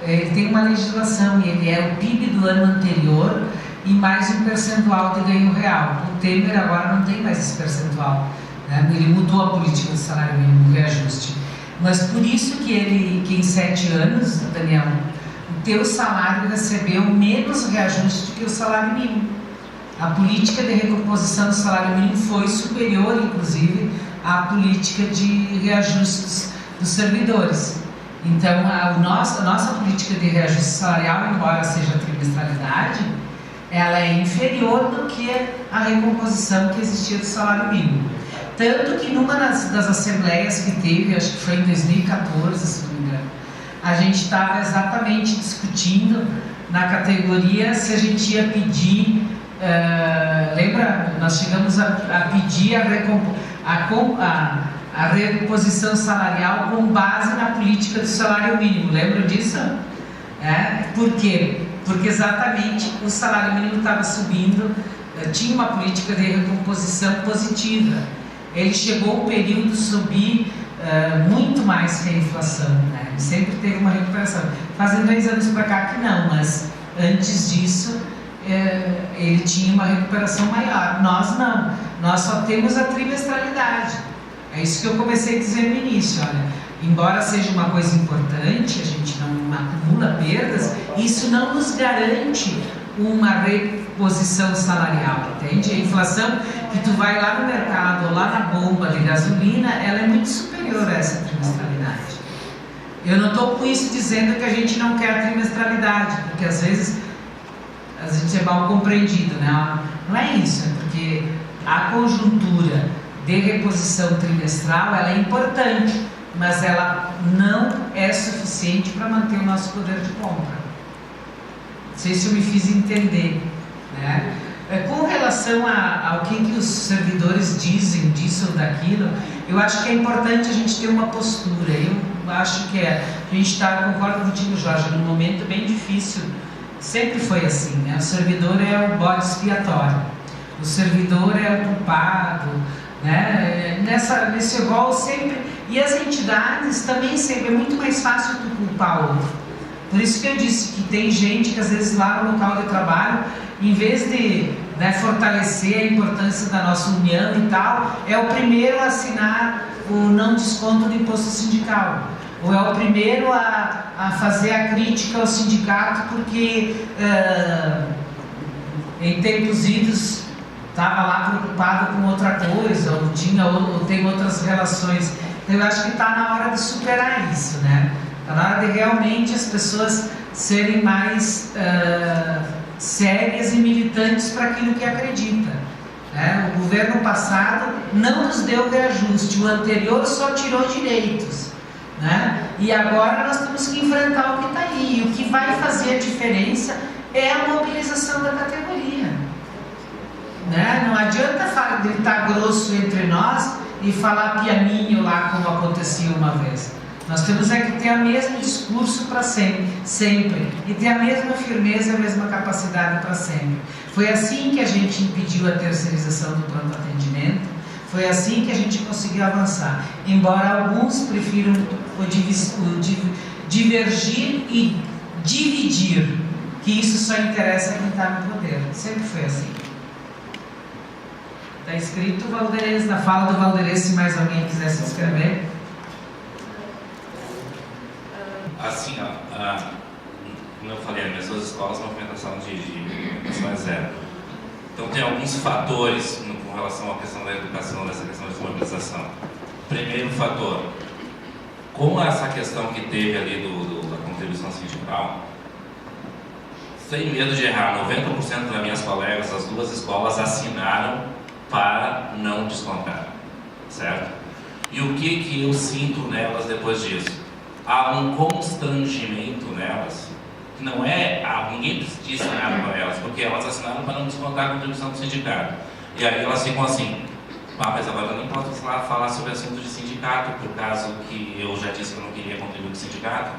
ele tem uma legislação e ele é o PIB do ano anterior e mais um percentual de ganho real. O Temer agora não tem mais esse percentual, né? Ele mudou a política do salário mínimo, o reajuste. Mas por isso que em 7 anos, Daniel, o teu salário recebeu menos reajuste que o salário mínimo. A política de recomposição do salário mínimo foi superior, inclusive, à política de reajustes dos servidores. Então, a nossa política de reajuste salarial, embora seja a trimestralidade, ela é inferior do que a recomposição que existia do salário mínimo. Tanto que numa das assembleias que teve, acho que foi em 2014, se não me engano, a gente estava exatamente discutindo na categoria se a gente ia pedir, lembra? Nós chegamos a pedir a reposição salarial com base na política do salário mínimo, lembra disso? Por quê? Porque exatamente o salário mínimo estava subindo, tinha uma política de recomposição positiva. Ele chegou um período subir muito mais que a inflação, né? Ele sempre teve uma recuperação. Fazem 2 anos para cá que não, mas antes disso ele tinha uma recuperação maior. Nós não, nós só temos a trimestralidade. É isso que eu comecei a dizer no início, olha, embora seja uma coisa importante, a gente não acumula perdas, isso não nos garante uma reposição salarial, entende? A inflação que tu vai lá no mercado ou lá na bomba de gasolina, ela é muito superior a essa trimestralidade. Eu não estou com isso dizendo que a gente não quer a trimestralidade, porque às vezes a gente é mal compreendido, né? Não é isso, é porque a conjuntura de reposição trimestral, ela é importante, mas ela não é suficiente para manter o nosso poder de compra. sei se eu me fiz entender, né? Com relação ao que os servidores dizem disso ou daquilo, eu acho que é importante a gente ter uma postura. Eu acho que a gente está, concordo contigo, Jorge, num momento bem difícil. Sempre foi assim, né? O servidor é o bode expiatório, o servidor é o culpado, né? Nesse rol sempre, e as entidades também sempre, é muito mais fácil tu culpar o outro. Por isso que eu disse que tem gente que às vezes lá no local de trabalho, em vez de, né, fortalecer a importância da nossa união e tal, é o primeiro a assinar o não desconto do imposto sindical, ou é o primeiro a fazer a crítica ao sindicato porque em tempos idos estava lá preocupado com outra coisa, ou tem outras relações. Então, eu acho que está na hora de superar isso, né? Está na hora de realmente as pessoas serem mais sérias e militantes para aquilo que acredita, né? O governo passado não nos deu reajuste, o anterior só tirou direitos, né? E agora nós temos que enfrentar o que está aí. E o que vai fazer a diferença é a mobilização da categoria, né? Não adianta gritar grosso entre nós e falar pianinho lá como acontecia uma vez. Nós temos que ter o mesmo discurso para sempre, e ter a mesma firmeza, a mesma capacidade para sempre. Foi assim que a gente impediu a terceirização do pronto atendimento, foi assim que a gente conseguiu avançar. Embora alguns prefiram divergir e dividir, que isso só interessa a quem está no poder. Sempre foi assim. Está escrito Valderez, na fala do Valderez, se mais alguém quiser se inscrever. Assim, como eu falei, nas minhas duas escolas a movimentação é zero. Então tem alguns fatores com relação à questão da educação, dessa questão de mobilização. Primeiro fator, com essa questão que teve ali da contribuição sindical, sem medo de errar, 90% das minhas colegas, das duas escolas, assinaram para não descontar, certo? E o que eu sinto nelas depois disso? Há um constrangimento nelas, que não é, ninguém disse nada para elas, porque elas assinaram para não descontar a contribuição do sindicato. E aí elas ficam assim, mas agora eu nem posso falar sobre assunto de sindicato, por caso que eu já disse que eu não queria contribuir com o sindicato,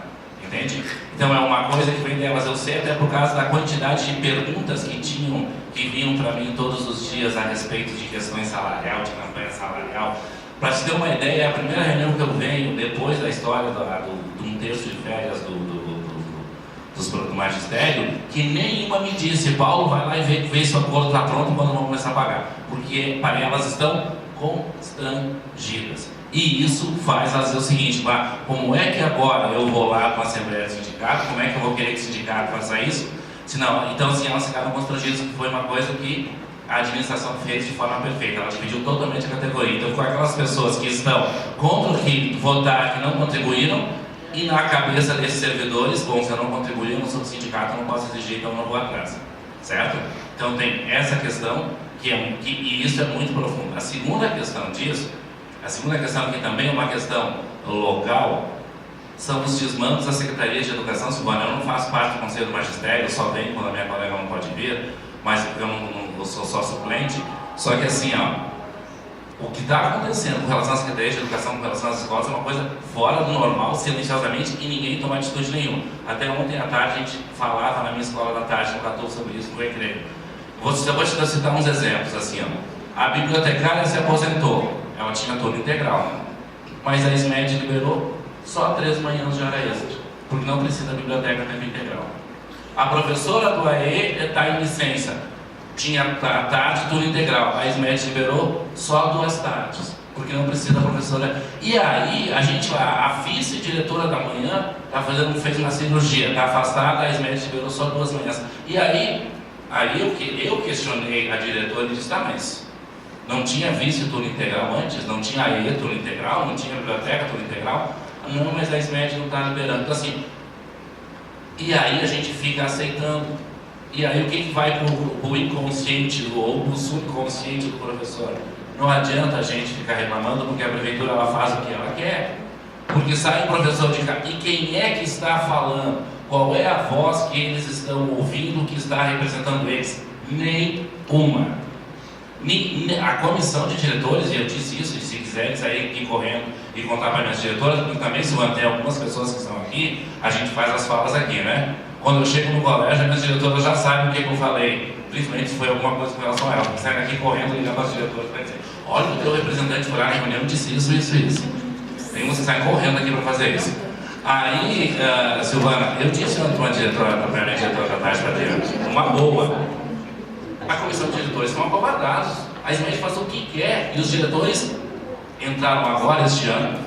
entende? Então é uma coisa que vem delas, eu sei até por causa da quantidade de perguntas que vinham para mim todos os dias a respeito de questões salarial, de campanha salarial. Para te ter uma ideia, a primeira reunião que eu venho, depois da história de um terço de férias do magistério, que nenhuma me disse, Paulo, vai lá e vê se o acordo está pronto quando vão começar a pagar. Porque para elas estão constrangidas. E isso faz elas dizer o seguinte, como é que agora eu vou lá com a Assembleia do Sindicato, como é que eu vou querer que o sindicato faça isso? Senão, então assim, elas ficaram constrangidas, que foi uma coisa que a administração fez de forma perfeita, ela dividiu totalmente a categoria. Então, com aquelas pessoas que estão contra o que votaram, que não contribuíram, e na cabeça desses servidores, bom, se eu não contribuir, eu não sou do sindicato, eu não posso exigir, então eu não vou atrás, certo? Então, tem essa questão, e isso é muito profundo. A segunda questão disso, que também é uma questão local, são os desmandos da Secretaria de Educação Silvana. Eu não faço parte do Conselho do Magistério, eu só venho quando a minha colega não pode vir, mas eu sou só suplente. Só que assim, o que está acontecendo com relação à Secretaria de Educação, com relação às escolas, é uma coisa fora do normal, silenciosamente, e ninguém toma atitude nenhuma. Até ontem à tarde a gente falava na minha escola da tarde, no 14, sobre isso, no recreio. Eu vou te citar uns exemplos, assim, a bibliotecária se aposentou, ela tinha turno integral, mas a SMED liberou só 3 manhãs de hora extra, porque não precisa da biblioteca tempo integral. A professora do AE está em licença, tinha tarde, turno integral, a SMED liberou só 2 tardes, porque não precisa da professora. E aí, a vice-diretora da manhã fez uma cirurgia, está afastada, a SMED liberou só 2 manhãs. E aí eu questionei a diretora e disse, mas não tinha vice-turno integral antes? Não tinha AE turno integral? Não tinha biblioteca turno integral? Não, mas a SMED não está liberando. Então assim, e aí a gente fica aceitando. E aí o que vai para o inconsciente ou para o subconsciente do professor? Não adianta a gente ficar reclamando, porque a prefeitura ela faz o que ela quer. Porque sai o professor de cá. E quem é que está falando Qual é a voz que eles estão ouvindo que está representando eles? Nenhuma. A comissão de diretores, e eu disse isso, e se quiserem sair aqui correndo e contar para minhas diretoras, porque também se manter algumas pessoas que estão aqui, a gente faz as falas aqui, né? Quando eu chego no colégio, as minhas diretoras já sabem o que eu falei, principalmente se foi alguma coisa com relação a ela, porque saem aqui correndo ligando para as diretoras para dizer: olha, o teu representante foi lá na reunião e disse isso. Tem uns que saem correndo aqui para fazer isso. Aí, Silvana, eu disse ontem para a minha diretora da tarde para ter uma boa. A comissão de diretores estão acovardados. A SMED faz o que quer e os diretores entraram agora este ano,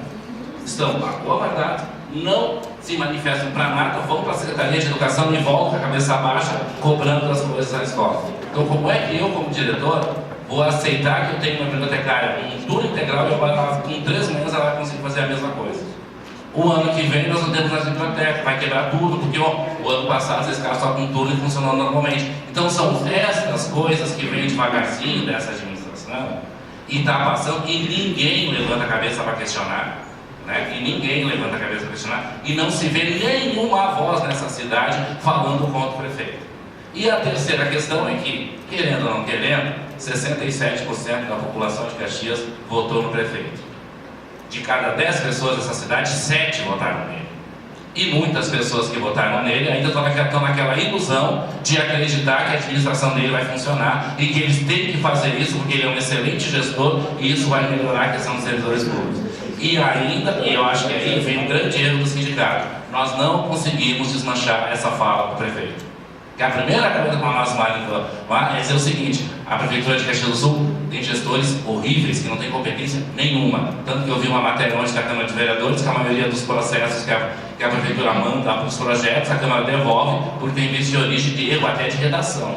estão acovardados, não se manifestam para nada, vão para a Secretaria de Educação e voltam com a cabeça baixa cobrando as coisas na escola. Então, como é que eu, como diretor, vou aceitar que eu tenho uma bibliotecária com um turno integral e com 3 meses ela vai conseguir fazer a mesma coisa? O ano que vem nós não temos mais biblioteca, vai quebrar tudo, porque o ano passado vocês ficaram só com turno e funcionando normalmente. Então são estas coisas que vêm devagarzinho dessa administração e está passando e ninguém levanta a cabeça para questionar, né? E ninguém levanta a cabeça para questionar e não se vê nenhuma voz nessa cidade falando contra o prefeito. E a terceira questão é que, querendo ou não querendo, 67% da população de Caxias votou no prefeito. De cada 10 pessoas dessa cidade, 7 votaram nele. E muitas pessoas que votaram nele ainda estão naquela ilusão de acreditar que a administração dele vai funcionar e que eles têm que fazer isso porque ele é um excelente gestor e isso vai melhorar a questão dos servidores públicos. E ainda, e eu acho que aí vem um grande erro do sindicato, nós não conseguimos desmanchar essa fala do prefeito. Que a primeira coisa para nós é dizer o seguinte: a Prefeitura de Caxias do Sul tem gestores horríveis que não têm competência nenhuma. Tanto que eu vi uma matéria ontem da Câmara de Vereadores que a maioria dos processos que a Prefeitura manda para os projetos, a Câmara devolve por ter visto de origem de erro até de redação,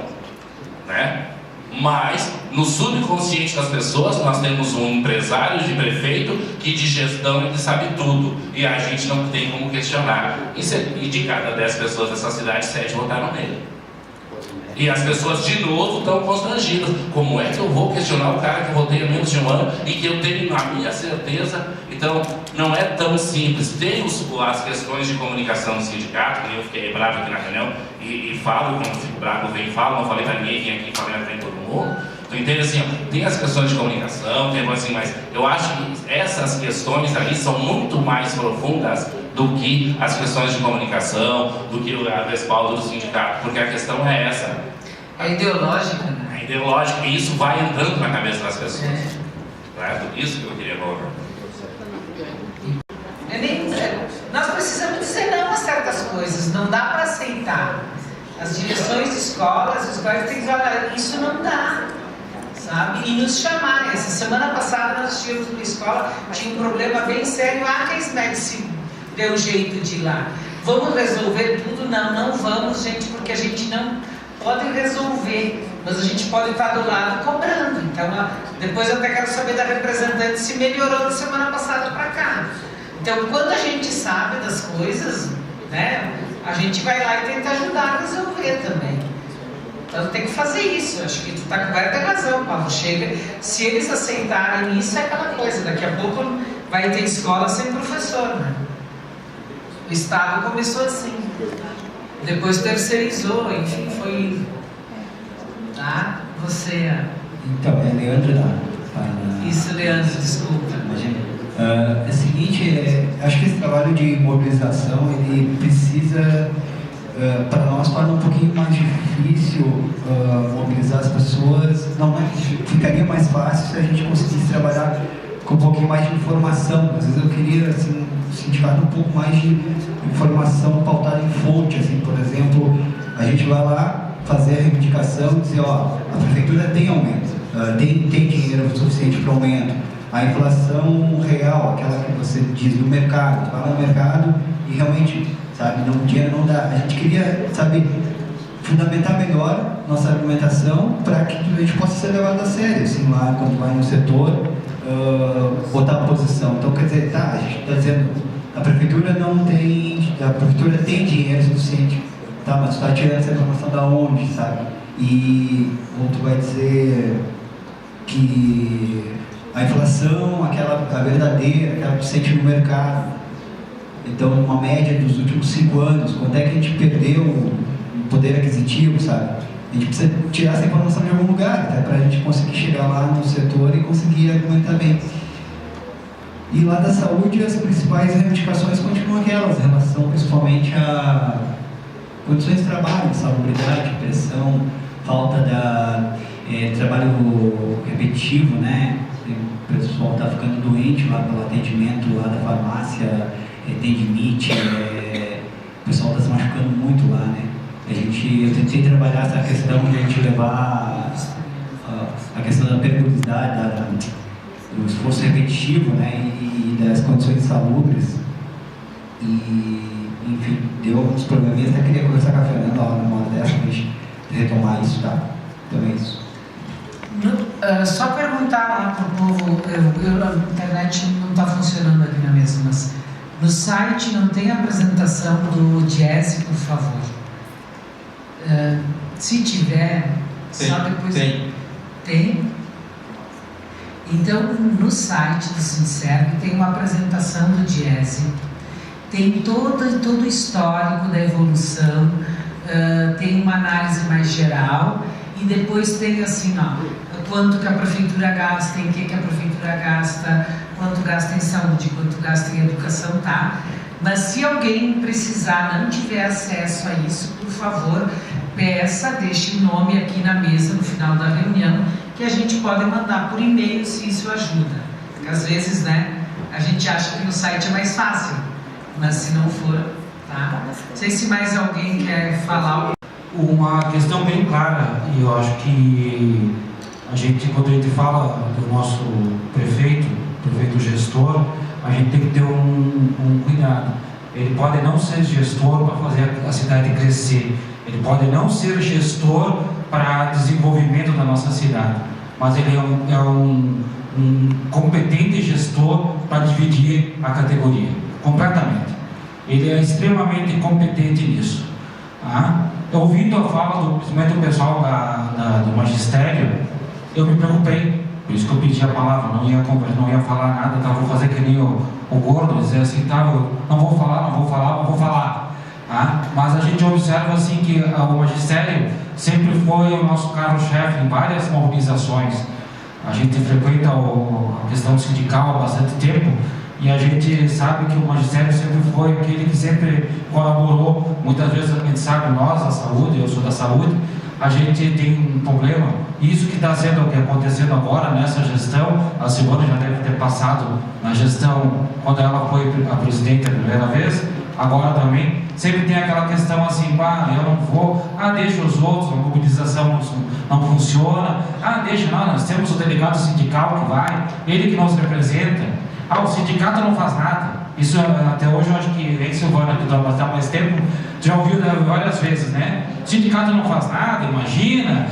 né? Mas, no subconsciente das pessoas, nós temos um empresário de prefeito que de gestão ele sabe tudo. E a gente não tem como questionar. E de cada 10 pessoas dessa cidade, 7 votaram nele. E as pessoas, de novo, estão constrangidas. Como é que eu vou questionar o cara que eu votei há menos de um ano e que eu tenho a minha certeza? Então, não é tão simples. Tem as questões de comunicação no sindicato, que eu fiquei bravo aqui na reunião e falo, quando fico bravo, eu venho e falo, não falei para ninguém, vim aqui falei para todo mundo. Tu entende assim? Tem as questões de comunicação, tem assim, mas eu acho que essas questões ali são muito mais profundas do que as questões de comunicação, do que o respaldo do sindicato, porque a questão é essa. É ideológica, né? É ideológica e isso vai entrando na cabeça das pessoas. É tudo isso que eu queria colocar. Nós precisamos dizer não a certas coisas, não dá para aceitar. As direções de escolas, os colégios têm que falar, isso não dá, sabe? E nos chamar. Essa semana passada nós tínhamos uma escola, tinha um problema bem sério, que a SMED se deu jeito de ir lá. Vamos resolver tudo? Não vamos, gente, porque a gente não pode resolver, mas a gente pode estar do lado cobrando. Então, depois eu até quero saber da representante se melhorou da semana passada para cá. Então, quando a gente sabe das coisas, né, a gente vai lá e tenta ajudar a resolver também. Então, tem que fazer isso. Eu acho que tu está com completa razão, Paulo. Chega, se eles aceitarem isso, é aquela coisa. Daqui a pouco vai ter escola sem professor, né? O Estado começou assim. Depois terceirizou, enfim, foi... Tá? Você... Então, é Leandro da... Isso, Leandro, desculpa. Imagina. É o seguinte, acho que esse trabalho de mobilização, ele precisa, para nós, torna um pouquinho mais difícil mobilizar as pessoas. Não ficaria mais fácil se a gente conseguisse trabalhar com um pouquinho mais de informação. Às vezes eu queria, assim, sentir um pouco mais de informação pautada em fonte, assim, por exemplo, a gente vai lá fazer a reivindicação e dizer, ó, a prefeitura tem aumento, tem dinheiro suficiente para aumento. A inflação real, aquela que você diz do mercado, vai lá no mercado e realmente, sabe, o dinheiro não dá. A gente queria, sabe, fundamentar melhor nossa argumentação para que a gente possa ser levado a sério, assim, lá quando vai no setor, botar a posição. Então, quer dizer, tá, a gente está dizendo, a prefeitura tem dinheiro suficiente, tá, mas tu está tirando essa informação da onde, sabe? E outro vai dizer que a inflação, a verdadeira, aquela que sente no mercado. Então, uma média dos últimos 5 anos, quanto é que a gente perdeu o poder aquisitivo, sabe? A gente precisa tirar essa informação de algum lugar, até para a gente conseguir chegar lá no setor e conseguir argumentar bem. E lá da saúde, as principais reivindicações continuam aquelas, em relação principalmente a condições de trabalho, salubridade, pressão, falta de trabalho repetitivo, né? O pessoal está ficando doente lá pelo atendimento lá da farmácia, tendinite, o pessoal está se machucando muito lá, né? Eu tentei trabalhar essa questão de a gente levar a questão da periodicidade, do esforço repetitivo, né? E das condições insalubres. E, enfim, deu alguns probleminhas, até queria conversar com a Fernanda numa hora dessa, para a gente retomar isso, tá? Então é isso. Só perguntar lá para o povo, a internet não está funcionando aqui na mesa, mas no site não tem apresentação do Jazz, por favor. Se tiver, só depois... Tem? Então, no site do Sincerg tem uma apresentação do Jazz, tem todo o histórico da evolução, tem uma análise mais geral, e depois tem assim, quanto que a prefeitura gasta, em que a prefeitura gasta, quanto gasta em saúde, quanto gasta em educação, tá? Mas se alguém precisar, não tiver acesso a isso, por favor, deixe o nome aqui na mesa no final da reunião, que a gente pode mandar por e-mail se isso ajuda. Porque às vezes, né, a gente acha que no site é mais fácil, mas se não for, tá? Não sei se mais alguém quer falar. Uma questão bem clara, e eu acho que quando a gente fala do nosso prefeito gestor, a gente tem que ter um cuidado. Ele pode não ser gestor para fazer a cidade crescer, ele pode não ser gestor para desenvolvimento da nossa cidade, mas ele é um competente gestor para dividir a categoria, completamente. Ele é extremamente competente nisso. Tá? Ouvindo a fala principalmente do pessoal do magistério, eu me preocupei, por isso que eu pedi a palavra, não ia falar nada, tá? Vou fazer que nem o gordo, dizer assim, tá, eu não vou falar. Tá? Mas a gente observa assim que o magistério sempre foi o nosso carro-chefe em várias mobilizações. A gente frequenta a questão sindical há bastante tempo e a gente sabe que o magistério sempre foi aquele que sempre colaborou. Muitas vezes a gente sabe, nós, a saúde, eu sou da saúde, a gente tem um problema. Isso que está acontecendo agora nessa gestão, a Silvana já deve ter passado na gestão quando ela foi a presidente a primeira vez, agora também, sempre tem aquela questão assim, eu não vou, deixa os outros, a mobilização não funciona, nós temos o delegado sindical que vai, ele que nos representa, o sindicato não faz nada. Isso até hoje eu acho que vem Silvana, que está mais tempo, já ouviu várias vezes, né? O sindicato não faz nada, imagina,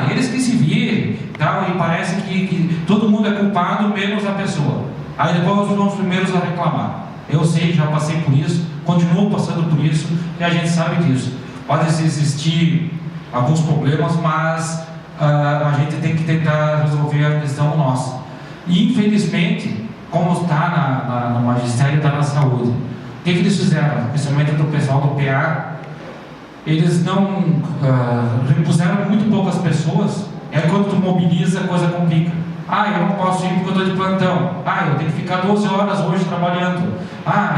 eles que se virem, e parece que todo mundo é culpado, menos a pessoa. Aí depois são os primeiros a reclamar. Eu sei, já passei por isso, continuo passando por isso, e a gente sabe disso. Pode existir alguns problemas, mas a gente tem que tentar resolver a questão nossa. E infelizmente, como está no magistério, está na saúde. O que eles fizeram? Principalmente do pessoal do PA, eles não repuseram muito poucas pessoas, e aí quando tu mobiliza, a coisa complica. Eu não posso ir porque eu estou de plantão. Eu tenho que ficar 12 horas hoje trabalhando.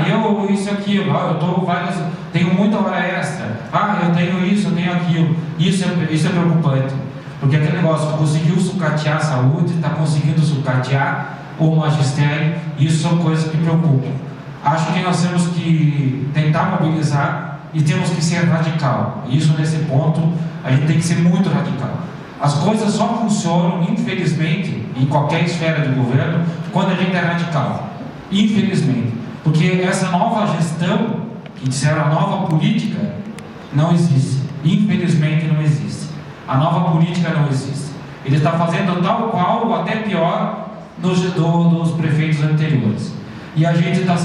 Eu isso e aquilo. Tenho muita hora extra. Eu tenho isso, eu tenho aquilo. Isso é preocupante. Porque aquele negócio, conseguiu sucatear a saúde, está conseguindo sucatear o magistério, isso são coisas que preocupam. Acho que nós temos que tentar mobilizar e temos que ser radical. Isso, nesse ponto, a gente tem que ser muito radical. As coisas só funcionam, infelizmente, em qualquer esfera de governo, quando a gente é radical. Infelizmente. Porque essa nova gestão, que disseram a nova política, não existe. Infelizmente não existe. A nova política não existe. Ele está fazendo tal qual, ou até pior, dos prefeitos anteriores. E a gente está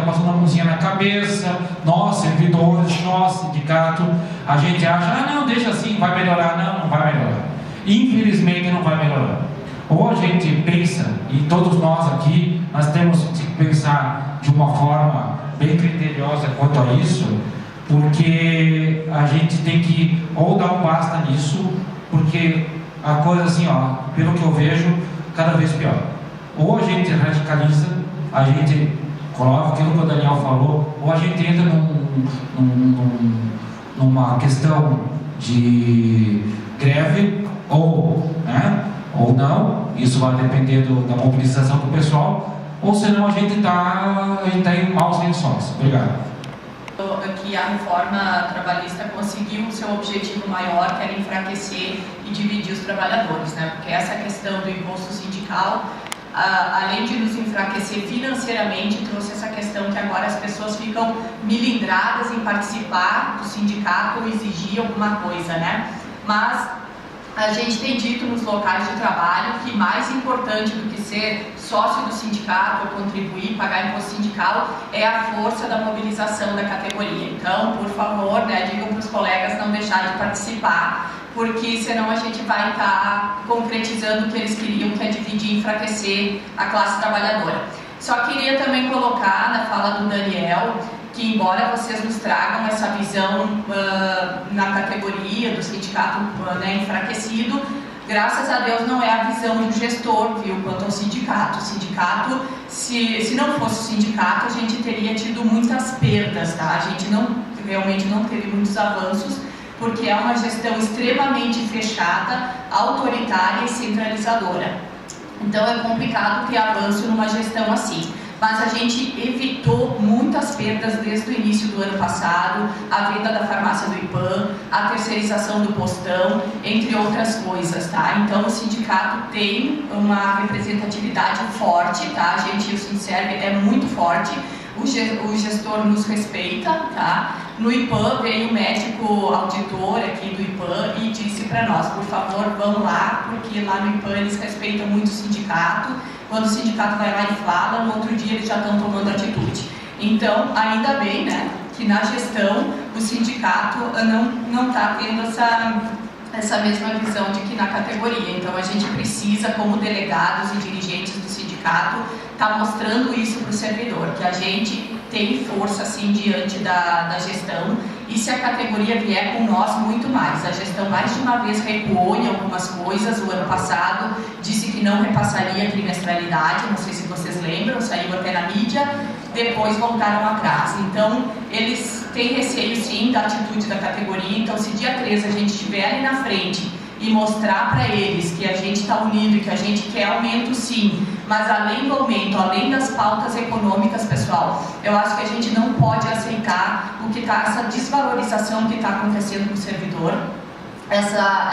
passando a mãozinha na cabeça, nós, servidores, nós, sindicato, a gente acha, não, deixa assim, vai melhorar. Não vai melhorar. Infelizmente não vai melhorar. Ou a gente pensa, e todos nós aqui, nós temos que pensar de uma forma bem criteriosa quanto a isso, porque a gente tem que ou dar um basta nisso, porque a coisa assim, ó, pelo que eu vejo, cada vez pior. Ou a gente radicaliza, a gente coloca aquilo que o Daniel falou, ou a gente entra numa questão de greve, ou não, isso vai depender da mobilização do pessoal, ou senão a gente tá em maus lençóis. Obrigado. Que a reforma trabalhista conseguiu o seu objetivo maior, que era enfraquecer e dividir os trabalhadores, né? Porque essa questão do imposto sindical, além de nos enfraquecer financeiramente, trouxe essa questão que agora as pessoas ficam milindradas em participar do sindicato ou exigir alguma coisa, né? Mas a gente tem dito nos locais de trabalho que mais importante do que ser sócio do sindicato ou contribuir, pagar imposto sindical, é a força da mobilização da categoria. Então, por favor, digam para os colegas não deixarem de participar, porque senão a gente vai estar concretizando o que eles queriam, que é dividir e enfraquecer a classe trabalhadora. Só queria também colocar na fala do Daniel que, embora vocês nos tragam essa visão na categoria do sindicato enfraquecido, graças a Deus não é a visão do gestor, viu, quanto ao sindicato. O sindicato, se não fosse o sindicato, a gente teria tido muitas perdas, tá? A gente realmente não teve muitos avanços, porque é uma gestão extremamente fechada, autoritária e centralizadora. Então é complicado ter avanço numa gestão assim. Mas a gente evitou muitas perdas desde o início do ano passado, a venda da farmácia do IPAM, a terceirização do postão, entre outras coisas, tá? Então o sindicato tem uma representatividade forte, tá? O Sinserv é muito forte, o gestor nos respeita, tá? No IPAM veio o médico auditor aqui do IPAM e disse para nós, por favor, vão lá, porque lá no IPAM eles respeitam muito o sindicato. Quando o sindicato vai lá e fala, no outro dia eles já estão tomando atitude. Então, ainda bem, né, que na gestão o sindicato não está tendo essa mesma visão de que na categoria. Então, a gente precisa, como delegados e dirigentes do sindicato, estar mostrando isso para o servidor, que a gente tem força, assim, diante da gestão, e se a categoria vier com nós, muito mais. A gestão mais de uma vez recuou em algumas coisas. O ano passado disse que não repassaria a trimestralidade, não sei se vocês lembram, saiu até na mídia, depois voltaram atrás. Então, eles têm receio, sim, da atitude da categoria. Então, se dia 13 a gente estiver ali na frente e mostrar para eles que a gente está unido e que a gente quer aumento, sim, mas além do aumento, além das pautas econômicas, pessoal, eu acho que a gente não pode aceitar essa desvalorização que está acontecendo com o servidor,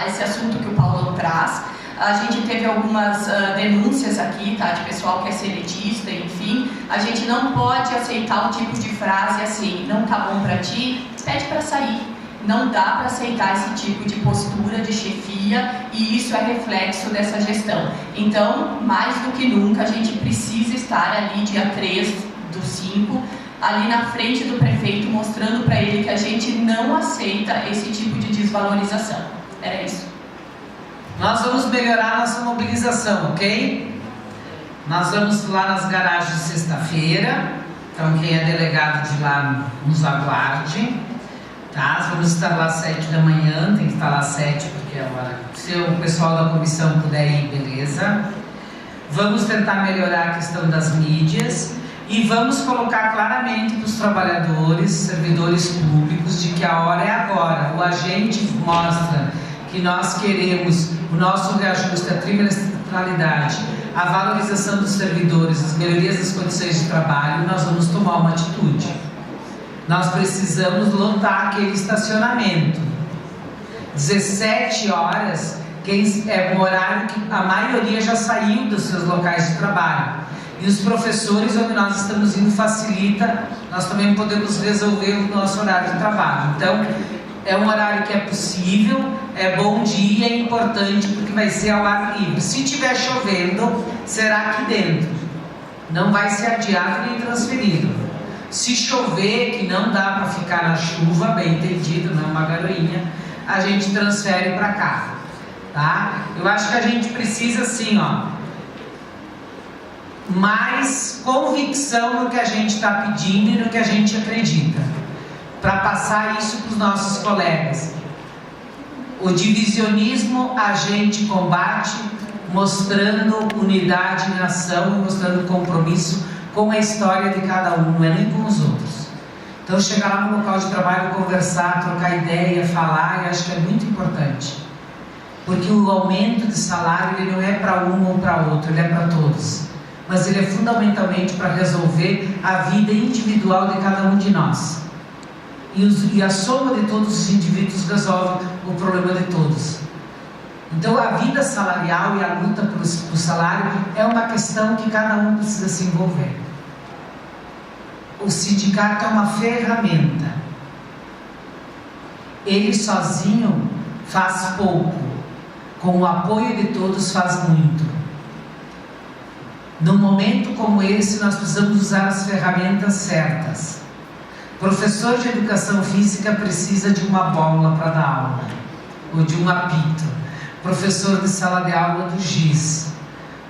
esse assunto que o Paulão traz. A gente teve algumas denúncias aqui, tá, de pessoal que é seletista, enfim. A gente não pode aceitar o tipo de frase assim, não tá bom para ti, pede para sair. Não dá para aceitar esse tipo de postura de chefia, e isso é reflexo dessa gestão. Então, mais do que nunca, a gente precisa estar ali dia 3/5, ali na frente do prefeito, mostrando para ele que a gente não aceita esse tipo de desvalorização. Era isso. Nós vamos melhorar nossa mobilização, ok? Nós vamos lá nas garagens sexta-feira, então quem é delegado de lá nos aguarde. Tá, vamos estar lá às 7 da manhã, tem que estar lá às 7, porque é a hora. Se o pessoal da comissão puder ir, beleza. Vamos tentar melhorar a questão das mídias e vamos colocar claramente para os trabalhadores, servidores públicos, de que a hora é agora. O agente mostra que nós queremos o nosso reajuste, a trimestralidade, a valorização dos servidores, as melhorias das condições de trabalho, nós vamos tomar uma atitude. Nós precisamos lotar aquele estacionamento. 17 horas é um horário que a maioria já saiu dos seus locais de trabalho. E os professores, onde nós estamos indo, facilita, nós também podemos resolver o nosso horário de trabalho. Então, é um horário que é possível, é bom dia, é importante, porque vai ser ao ar livre. Se estiver chovendo, será aqui dentro. Não vai ser adiado nem transferido. Se chover, que não dá para ficar na chuva, bem entendido, não é uma garoinha, a gente transfere para cá, tá? Eu acho que a gente precisa, assim, ó, mais convicção no que a gente está pedindo e no que a gente acredita, para passar isso para os nossos colegas. O divisionismo a gente combate mostrando unidade na ação e mostrando compromisso com a história de cada um, não é nem com os outros. Então chegar lá no local de trabalho, conversar, trocar ideia, falar, eu acho que é muito importante. Porque o aumento de salário ele não é para um ou para outro, ele é para todos. Mas ele é fundamentalmente para resolver a vida individual de cada um de nós. E a soma de todos os indivíduos resolve o problema de todos. Então a vida salarial e a luta por salário é uma questão que cada um precisa se envolver. O sindicato é uma ferramenta. Ele sozinho faz pouco. Com o apoio de todos faz muito. Num momento como esse, nós precisamos usar as ferramentas certas. Professor de educação física precisa de uma bola para dar aula, ou de um apito. Professor de sala de aula do giz.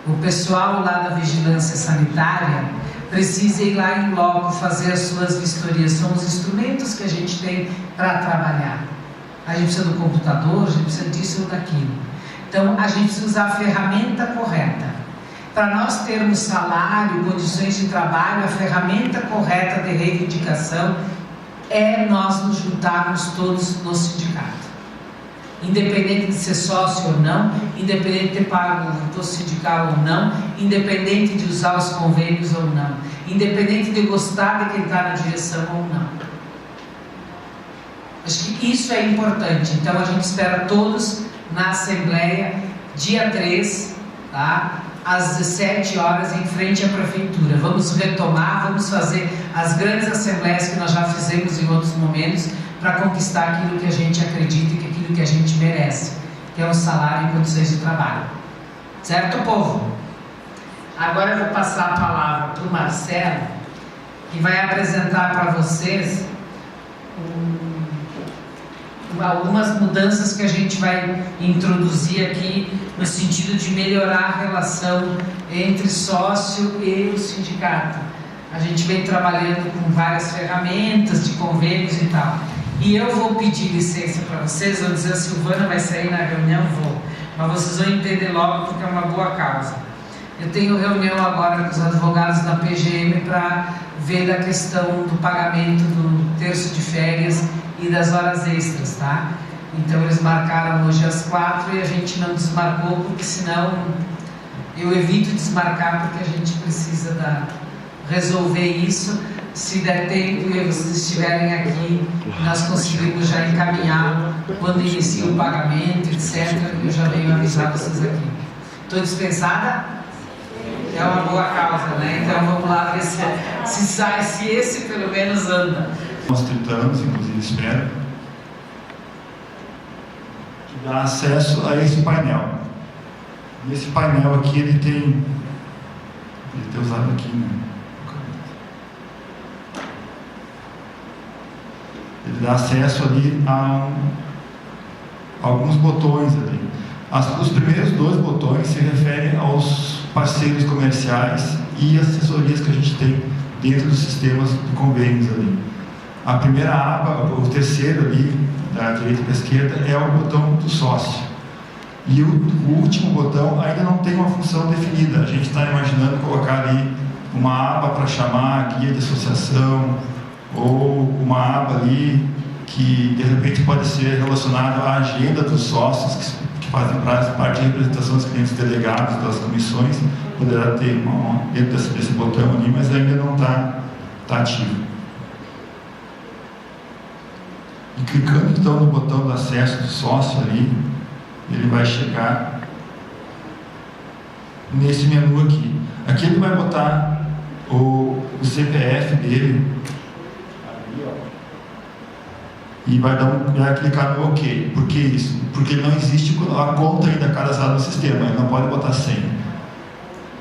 O pessoal lá da vigilância sanitária precisa ir lá em loco fazer as suas vistorias. São os instrumentos que a gente tem para trabalhar. A gente precisa do computador, a gente precisa disso ou daquilo. Então, a gente precisa usar a ferramenta correta. Para nós termos salário, condições de trabalho, a ferramenta correta de reivindicação é nós nos juntarmos todos no sindicato. Independente de ser sócio ou não, independente de ter pago o imposto sindical ou não, independente de usar os convênios ou não, independente de gostar de quem está na direção ou não. Acho que isso é importante. Então a gente espera todos na Assembleia, dia 3, tá? Às 17 horas, em frente à Prefeitura. Vamos retomar, vamos fazer as grandes assembleias que nós já fizemos em outros momentos, para conquistar aquilo que a gente acredita e aquilo que a gente merece, que é um salário e condições de trabalho. Certo, povo? Agora eu vou passar a palavra para o Marcelo, que vai apresentar para vocês algumas mudanças que a gente vai introduzir aqui no sentido de melhorar a relação entre sócio e o sindicato. A gente vem trabalhando com várias ferramentas de convênios e tal. E eu vou pedir licença para vocês, vão dizer, a Silvana vai sair na reunião, vou. Mas vocês vão entender logo porque é uma boa causa. Eu tenho reunião agora com os advogados da PGM para ver da questão do pagamento do terço de férias e das horas extras, tá? Então eles marcaram hoje às 4 e a gente não desmarcou, porque senão eu evito desmarcar, porque a gente precisa resolver isso. Se der tempo e vocês estiverem aqui, nós conseguimos já encaminhar quando inicia o pagamento, etc. Eu já venho avisar vocês aqui. Estou dispensada? É uma boa causa, né? Então vamos lá ver se esse pelo menos anda. Uns 30 anos, inclusive, espero, que dá acesso a esse painel. E esse painel aqui, ele tem usado aqui, né? Ele dá acesso ali a alguns botões ali. Os primeiros 2 botões se referem aos parceiros comerciais e assessorias que a gente tem dentro dos sistemas de convênios ali. A primeira aba, o terceiro ali, da direita para a esquerda, é o botão do sócio. E o último botão ainda não tem uma função definida. A gente está imaginando colocar ali uma aba para chamar a guia de associação, ou uma aba ali que de repente pode ser relacionada à agenda dos sócios que fazem parte de representação dos clientes delegados das comissões. Poderá ter dentro desse botão ali, mas ainda não está ativo. E clicando então no botão do acesso do sócio ali, ele vai chegar nesse menu aqui. Aqui ele vai botar o CPF dele ali, ó, e vai clicar no OK. Por que isso? Porque não existe a conta ainda cadastrada no sistema, ele não pode botar senha.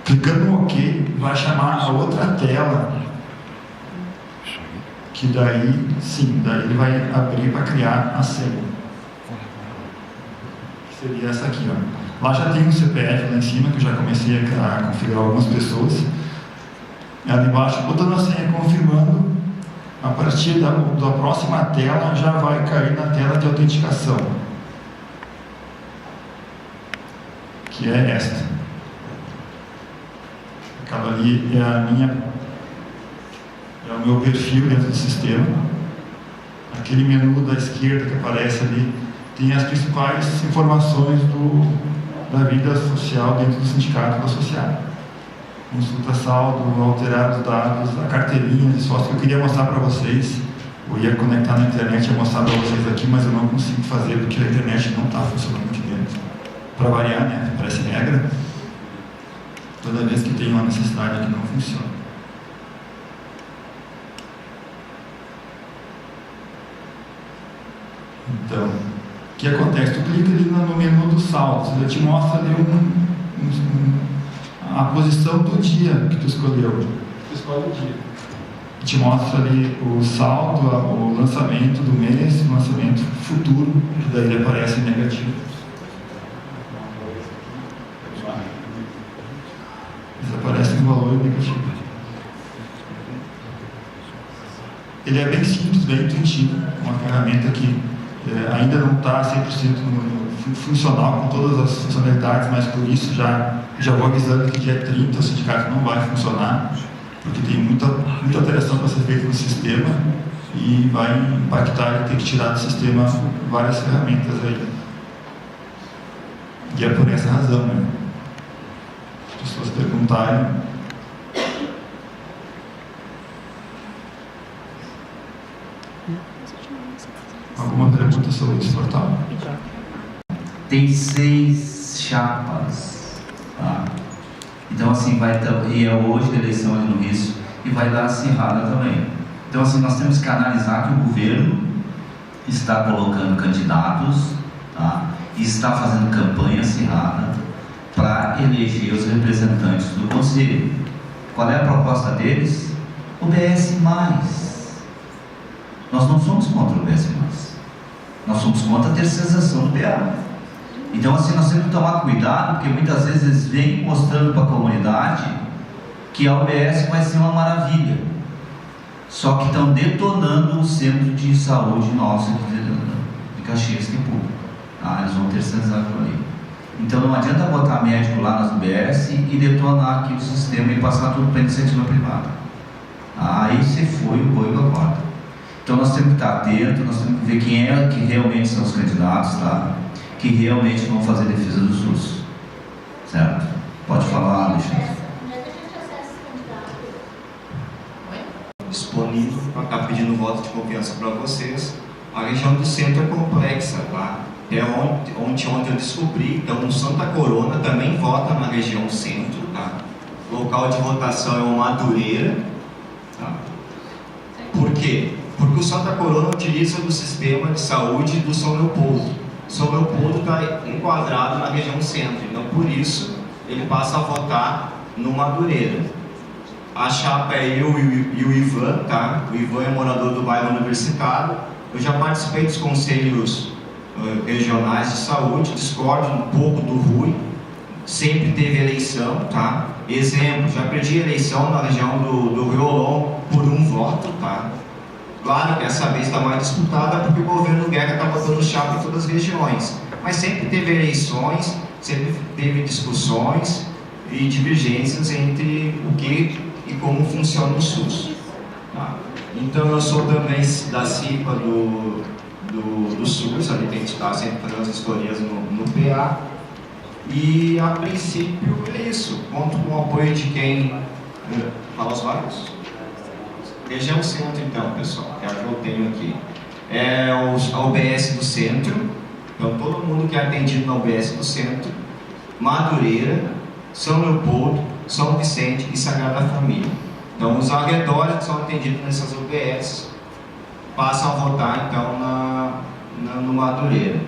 Clicando no OK, vai chamar a outra tela, que daí ele vai abrir para criar a senha. Que seria essa aqui, ó. Lá já tem um CPF lá em cima, que eu já comecei a configurar algumas pessoas. Ali embaixo, botando a senha, confirmando, a partir da próxima tela já vai cair na tela de autenticação, que é esta. Aquela ali é o meu perfil dentro do sistema. Aquele menu da esquerda que aparece ali tem as principais informações da vida social dentro do sindicato do associado. Consulta saldo, alterar os dados, a carteirinha de sócio que eu queria mostrar para vocês. Eu ia conectar na internet e mostrar para vocês aqui, mas eu não consigo fazer porque a internet não está funcionando aqui dentro. Para variar, né? Parece regra. Toda vez que tem uma necessidade aqui não funciona. Então, o que acontece? Tu clica ali no menu dos saldos, ele te mostra ali a posição do dia que tu escolheu. Tu escolhe o dia. Te mostra ali o saldo, o lançamento do mês, o lançamento futuro, que daí ele aparece em negativo. Desaparece um valor negativo. Ele é bem simples, bem intuitivo, uma ferramenta que ainda não está 100% funcional com todas as funcionalidades, mas por isso já vou avisando que dia 30 o sindicato não vai funcionar, porque tem muita alteração para ser feita no sistema e vai impactar e ter que tirar do sistema várias ferramentas aí. E é por essa razão, né? As pessoas perguntarem. Alguma pergunta sobre esse portal? Tem 6 chapas, tá? Então assim vai e é hoje a eleição ali no Rio e vai dar acirrada também. Então assim nós temos que canalizar que o governo está colocando candidatos, tá? E está fazendo campanha acirrada para eleger os representantes do conselho. Qual é a proposta deles? O BS+. Nós não somos contra o BS+. Nós somos contra a terceirização do BA. Então assim, nós temos que tomar cuidado, porque muitas vezes eles vêm mostrando para a comunidade que a UBS vai ser uma maravilha. Só que estão detonando o centro de saúde nosso de Caxias, que é público. Ah, eles vão terceirizar aquilo ali. Então não adianta botar médico lá nas UBS e detonar aqui o sistema e passar tudo para a iniciativa privada. Aí se foi o boi da corda. Então nós temos que estar atentos, nós temos que ver quem é que realmente são os candidatos, tá? Que realmente vão fazer defesa do SUS. Certo? Pode falar, Alexandre. Disponível para estar pedindo voto de confiança para vocês. A região do centro é complexa, tá? É onde eu descobri, então o Santa Corona também vota na região centro, tá? O local de votação é o Madureira, tá? Por quê? Porque o Santa Corona utiliza do sistema de saúde do São Leopoldo. São Leopoldo está enquadrado na região centro, então por isso ele passa a votar no Madureira. A chapa é eu e o Ivan, tá? O Ivan é morador do bairro Universitário. Eu já participei dos conselhos regionais de saúde, discordo um pouco do Rui, sempre teve eleição, tá? Exemplo, já perdi eleição na região do Rio Olom por 1 voto, tá? Claro que essa vez está mais disputada porque o governo Guerra está botando chapa em todas as regiões, mas sempre teve eleições, sempre teve discussões e divergências entre o que e como funciona o SUS, tá? Então eu sou também da CIPA do SUS, ali que a gente está sempre fazendo as histórias no PA, e a princípio é isso, conto com o apoio de quem fala os vários. Região centro então, pessoal, que é o que eu tenho aqui. É a UBS do centro, então todo mundo que é atendido na UBS do centro, Madureira, São Leopoldo, São Vicente e Sagrada Família. Então os arredores que são atendidos nessas UBS passam a votar então no Madureira.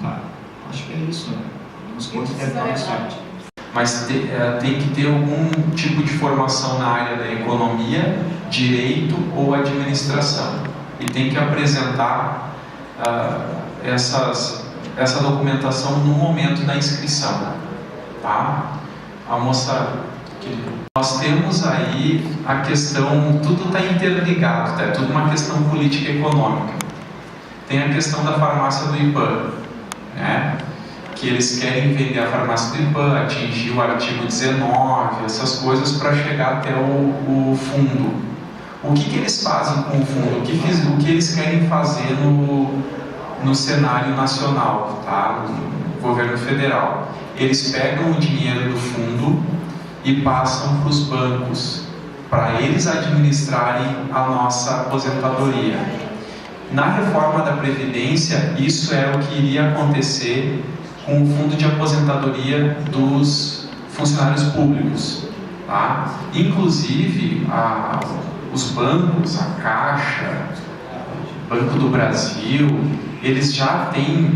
Tá? Acho que é isso, né? Os pontos detalhes certo. Mas tem que ter algum tipo de formação na área da economia, direito ou administração. E tem que apresentar essa documentação no momento da inscrição. Tá? A moça Nós temos aí a questão, tudo está interligado, tá? É tudo uma questão política e econômica. Tem a questão da farmácia do IPAM, né? Que eles querem vender a farmácia do IPAM, atingir o artigo 19, essas coisas para chegar até o fundo. O que eles fazem com o fundo? O que eles querem fazer no cenário nacional, tá? No governo federal? Eles pegam o dinheiro do fundo e passam para os bancos, para eles administrarem a nossa aposentadoria. Na reforma da Previdência, isso é o que iria acontecer com o fundo de aposentadoria dos funcionários públicos. Tá? Inclusive, os bancos, a Caixa, o Banco do Brasil, eles já têm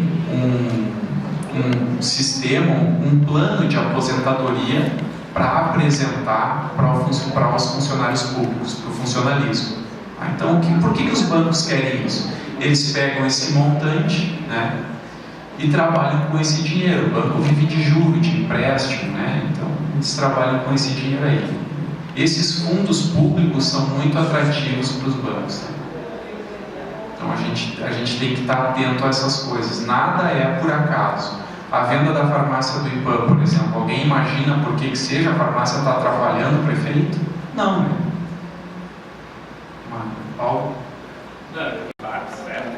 um sistema, um plano de aposentadoria para apresentar para os funcionários públicos, para o funcionalismo. Então, por que os bancos querem isso? Eles pegam esse montante, né, e trabalham com esse dinheiro. O banco vive de juros, de empréstimo, né? Então, eles trabalham com esse dinheiro aí. Esses fundos públicos são muito atrativos para os bancos. Né? Então, a gente tem que estar atento a essas coisas. Nada é por acaso. A venda da farmácia do IPAM, por exemplo, alguém imagina por que seja a farmácia está atrapalhando o prefeito? Não, né? Paulo? Não, claro, certo.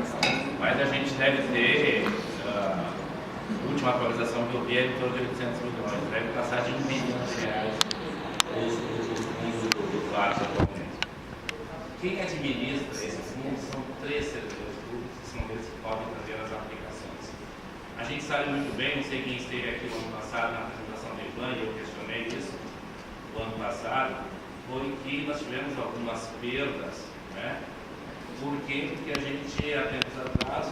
Mas a gente deve ter, a última atualização que eu vi é em torno de 800 milhões, deve passar de 1 bilhão de reais do VARS atualmente. Quem administra esses fundos são 3 servidores públicos, que são eles que podem fazer as aplicações. A gente sabe muito bem, não sei quem esteve aqui no ano passado na apresentação do IPAM, e eu questionei isso no ano passado, foi que nós tivemos algumas perdas, né? Por quê? Porque a gente, há tempos atrás,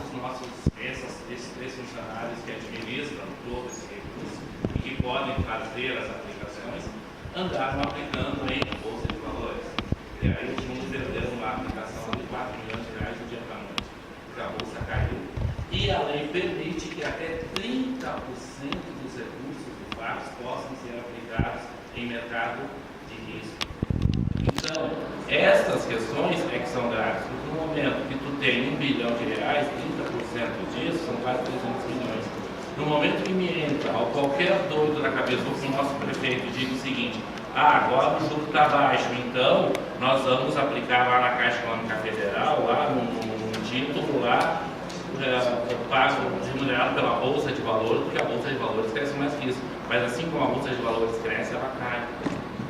esses 3 funcionários que administram todo esse recurso e que podem fazer as aplicações, andaram aplicando em bolsa de valores. E aí os fundos perderam uma aplicação de 4 milhões de reais do dia para a noite, porque a bolsa caiu. E a lei permite que até 30% dos recursos do FARS possam ser aplicados em mercado de risco. Então, estas questões é que são graves. Porque no momento que tu tem 1 bilhão de reais, 30% disso são quase 300 milhões. No momento que me entra qualquer doido na cabeça do nosso prefeito e diz o seguinte: agora o juro está baixo, então nós vamos aplicar lá na Caixa Econômica Federal, lá no título, lá, pago remunerado pela Bolsa de Valores, porque a Bolsa de Valores cresce mais que isso. Mas assim como a Bolsa de Valores cresce, ela cai.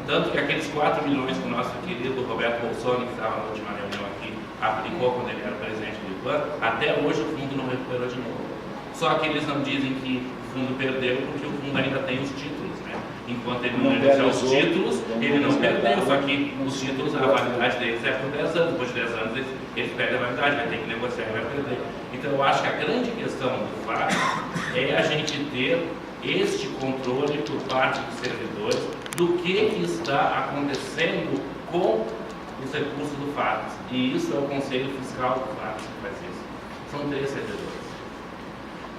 Tanto que aqueles 4 milhões que o nosso querido Roberto Bolsonaro, que estava na última reunião aqui, aplicou quando ele era presidente do IPAM, até hoje o fundo não recuperou de novo. Só que eles não dizem que o fundo perdeu, porque o fundo ainda tem os títulos, né? Enquanto ele não perdeu os títulos, ele não perdeu. Só que os títulos, a validade deles é por 10 anos. Depois de 10 anos, eles perdem a validade, vai ter que negociar e vai perder. Então, eu acho que a grande questão do fato é a gente ter este controle por parte dos servidores do que está acontecendo com os recursos do FARS. E isso é o Conselho Fiscal do FARS que faz isso. São 3 servidores.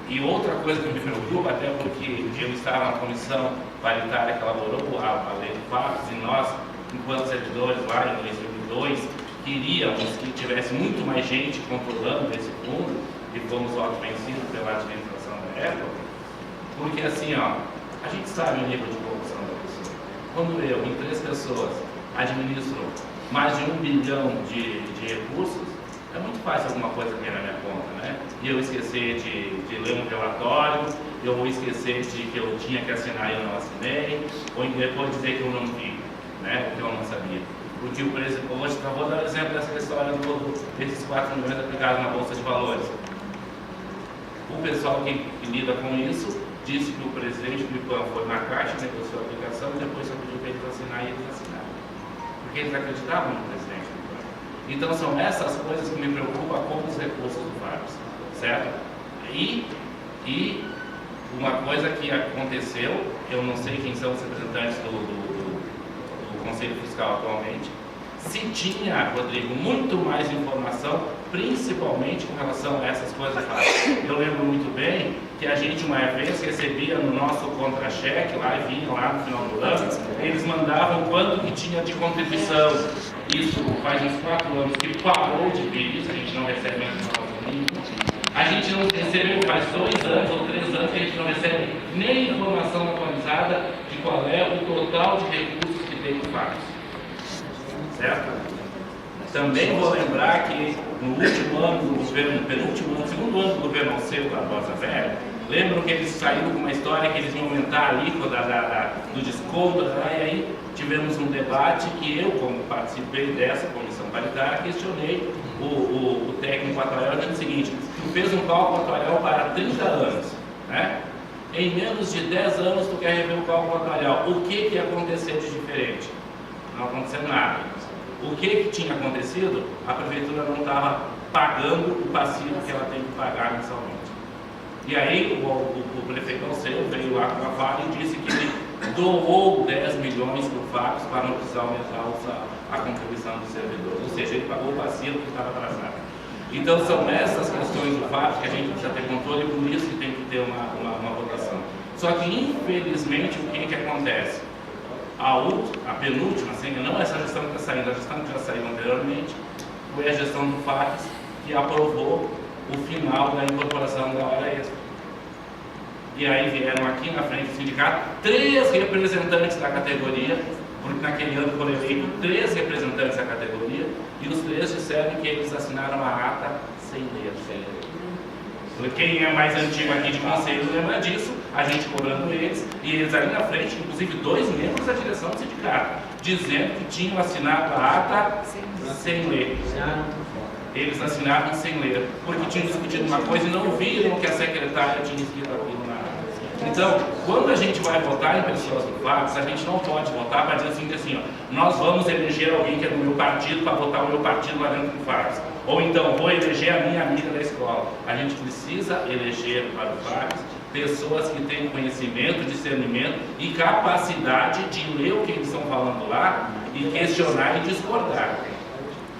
E outra coisa que me preocupa, até porque eu estava na comissão paritária que elaborou a lei do FARS, e nós, enquanto servidores lá em 2002, queríamos que tivesse muito mais gente controlando esse fundo, e fomos logo vencidos pela administração da época, porque assim, ó, a gente sabe o nível de corrupção da pessoa. Quando eu, em 3 pessoas, administro mais de 1 bilhão de recursos, é muito fácil alguma coisa cair na minha conta, né? E eu esquecer de ler um relatório, eu vou esquecer de que eu tinha que assinar e eu não assinei, ou depois dizer que eu não vi, né? Porque eu não sabia. Porque o presidente, hoje, eu vou dar um exemplo dessa história desses 4 milhões aplicados na Bolsa de Valores. O pessoal que lida com isso disse que o presidente do IPAM foi na Caixa, negociou a aplicação e depois só pediu para eles assinar e eles assinaram. Porque eles acreditavam no presidente do IPAM. Então são essas coisas que me preocupam com os recursos do FARS, certo? E uma coisa que aconteceu, eu não sei quem são os representantes do Conselho Fiscal atualmente, se tinha, Rodrigo, muito mais informação, principalmente com relação a essas coisas fáceis. Eu lembro muito bem que a gente uma vez recebia no nosso contra-cheque, lá e vinha lá no final do ano, eles mandavam quanto que tinha de contribuição. Isso faz uns 4 anos que parou de vir isso, a gente não recebe mais informação. A gente não recebeu, faz 2 anos ou 3 anos que a gente não recebe nem informação atualizada de qual é o total de recursos que tem no FACS. Certo? Também vou lembrar que no último ano do governo, penúltimo ano, segundo ano do governo Alceu Barbosa Velho, lembram que eles saíram com uma história que eles iam aumentar a alíquota do desconto, e aí tivemos um debate que eu, como participei dessa comissão paritária, questionei o técnico atuarial dizendo o seguinte: tu fez um cálculo atuarial para 30 anos, né? Em menos de 10 anos tu quer rever o cálculo atuarial. O que ia acontecer de diferente? Não aconteceu nada. O que tinha acontecido? A prefeitura não estava pagando o passivo que ela tem que pagar mensalmente. E aí o prefeito Alceu veio lá com a fala e disse que ele doou 10 milhões para o FACS para não precisar aumentar a contribuição dos servidores. Ou seja, ele pagou o passivo que estava atrasado. Então são essas questões do FACS que a gente precisa ter controle e por isso que tem que ter uma votação. Só que infelizmente o que acontece? A penúltima, assim, não essa gestão que está saindo, a gestão que já saiu anteriormente, foi a gestão do FACS que aprovou o final da incorporação da hora extra. E aí vieram aqui na frente do sindicato 3 representantes da categoria, porque naquele ano foram eleitos 3 representantes da categoria, e os 3 disseram que eles assinaram a ata sem ler. Quem é mais antigo aqui de conselho lembra disso, a gente cobrando eles, e eles ali na frente, inclusive 2 membros da direção do sindicato, dizendo que tinham assinado a ata sem ler. Eles assinaram sem ler, porque tinham discutido uma coisa e não viram que a secretária tinha escrito aquilo na ata. Então, quando a gente vai votar em pessoas do FACS, a gente não pode votar para dizer assim, ó, nós vamos eleger alguém que é do meu partido para votar o meu partido lá dentro do FACS. Ou então, vou eleger a minha amiga da escola. A gente precisa eleger para o FACS pessoas que têm conhecimento, discernimento e capacidade de ler o que eles estão falando lá e questionar e discordar.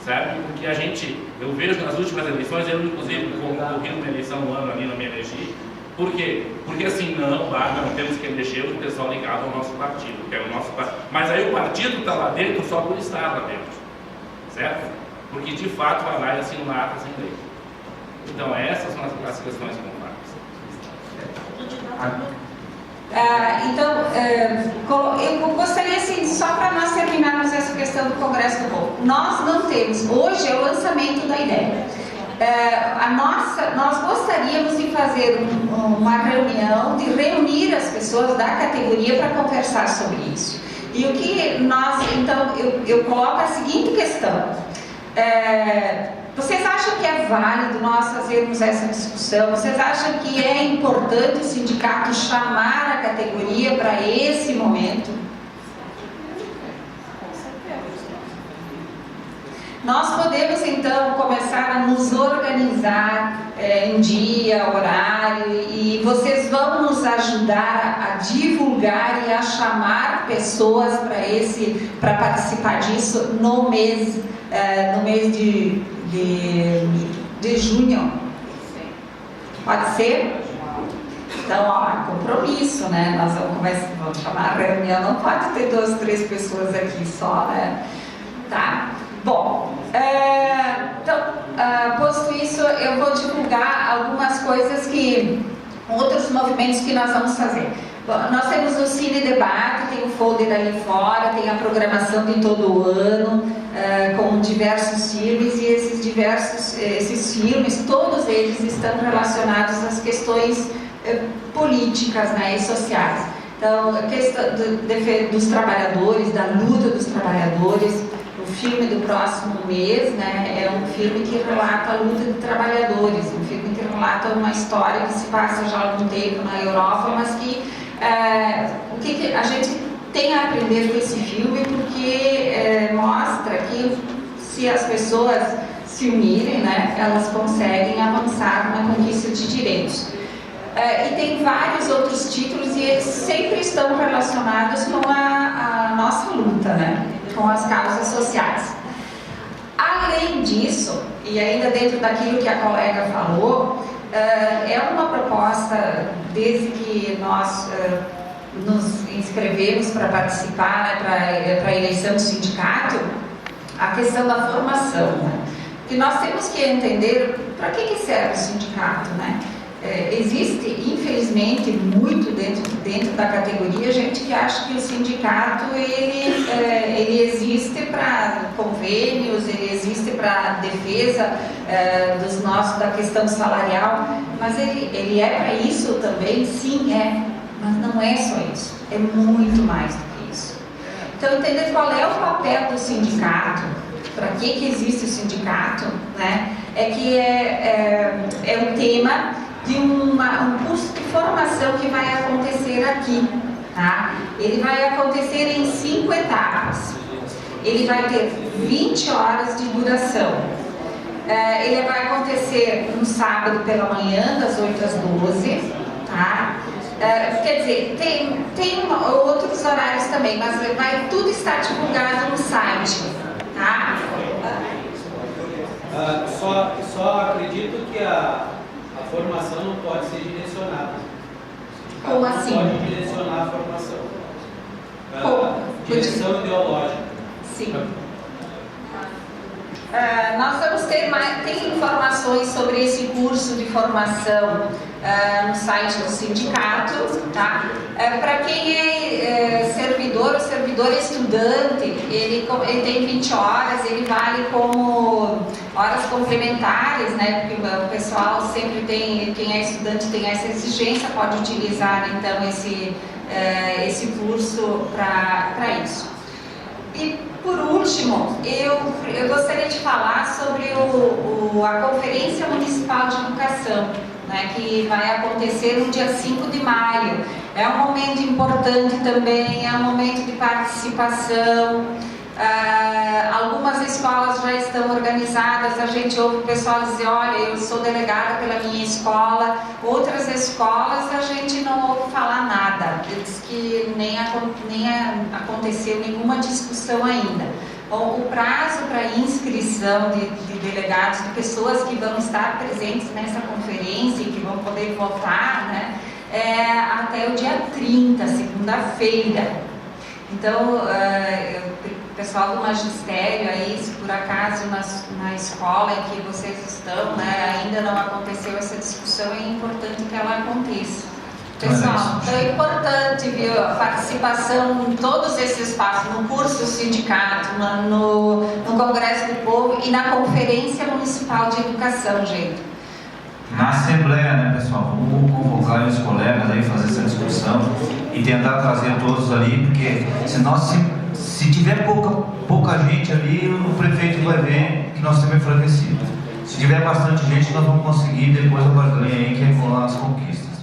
Sabe? Porque eu vejo nas últimas eleições, eu inclusive concorri numa eleição no ano ali, não me elegi. Por quê? Porque assim, não temos que eleger o pessoal ligado ao nosso partido, que é o nosso partido. Mas aí o partido está lá dentro só por estar lá dentro. Certo? Porque de fato vai lá e assina uma ata sem lei. Então essas são as questões complexas. Eu gostaria, assim, só para nós terminarmos essa questão do Congresso do Povo. Nós não temos, hoje é o lançamento da ideia. Nós gostaríamos de fazer uma reunião, de reunir as pessoas da categoria para conversar sobre isso. E o que nós, então, eu coloco a seguinte questão. Vocês acham que é válido nós fazermos essa discussão? Vocês acham que é importante o sindicato chamar a categoria para esse momento? Nós podemos então começar a nos organizar em dia, horário, e vocês vão nos ajudar a divulgar e a chamar pessoas para participar disso no mês de junho. Pode ser? Então, compromisso, né? Nós vamos chamar a reunião, não pode ter 2, 3 pessoas aqui só, né? Tá. Bom, então, posto isso, eu vou divulgar algumas coisas outros movimentos que nós vamos fazer. Bom, nós temos o Cine Debate, tem o folder ali fora, tem a programação de todo o ano, com diversos filmes, e esses filmes, todos eles estão relacionados às questões políticas, né, e sociais. Então, a questão dos trabalhadores, da luta dos trabalhadores. O filme do próximo mês, né, é um filme que relata a luta de trabalhadores, um filme que relata uma história que se passa já há algum tempo na Europa, mas que o que a gente tem a aprender com esse filme, porque mostra que se as pessoas se unirem, né, elas conseguem avançar na conquista de direitos. E tem vários outros títulos e eles sempre estão relacionados com a nossa luta, né? Com as causas sociais. além disso, e ainda dentro daquilo que a colega falou, é uma proposta, desde que nós nos inscrevemos para participar, né, para a eleição do sindicato, a questão da formação, né? Que nós temos que entender para que serve o sindicato, né? Existe, infelizmente, muito dentro da categoria, gente que acha que o sindicato ele existe para convênios, ele existe para defesa da questão salarial, mas ele é para isso também, sim, mas não é só isso, é muito mais do que isso. Então, entender qual é o papel do sindicato, para que existe o sindicato, né? É o tema de um curso de formação que vai acontecer aqui, tá? Ele vai acontecer em 5 etapas. Ele vai ter 20 horas de duração. Ele vai acontecer no sábado pela manhã, das 8 às 12, tá? Quer dizer, tem outros horários também, mas vai tudo estar divulgado no site, tá? Só acredito que a formação não pode ser direcionada. Como assim? Não pode direcionar a formação. Direção ideológica. Sim. Nós vamos ter tem informações sobre esse curso de formação no site do sindicato, tá? Para quem é servidor, o servidor estudante, ele tem 20 horas, ele vale como horas complementares, né? Porque o pessoal sempre tem, quem é estudante tem essa exigência, pode utilizar então esse curso para isso. E por último, eu gostaria de falar sobre a Conferência Municipal de Educação, né, que vai acontecer no dia 5 de maio. É um momento importante também, é um momento de participação. Algumas escolas já estão organizadas, a gente ouve o pessoal dizer, olha, eu sou delegada pela minha escola. Outras escolas a gente não ouve falar nada, diz que nem aconteceu nenhuma discussão ainda. Bom, o prazo para inscrição de delegados, de pessoas que vão estar presentes nessa conferência e que vão poder votar, né, é até o dia 30, segunda-feira. Então, o pessoal do magistério aí, se por acaso na escola em que vocês estão, né, ainda não aconteceu essa discussão, é importante que ela aconteça. Pessoal, então é importante, viu, a participação em todos esses espaços, no curso do sindicato, no Congresso do Povo e na Conferência Municipal de Educação, gente. Na Assembleia, né, pessoal? Vamos convocar os colegas aí, fazer essa discussão e tentar trazer todos ali, porque senão se tiver pouca gente ali, o prefeito vai ver que nós estamos enfraquecidos. Se tiver bastante gente, nós vamos conseguir depois a barganha aí, que é com as conquistas.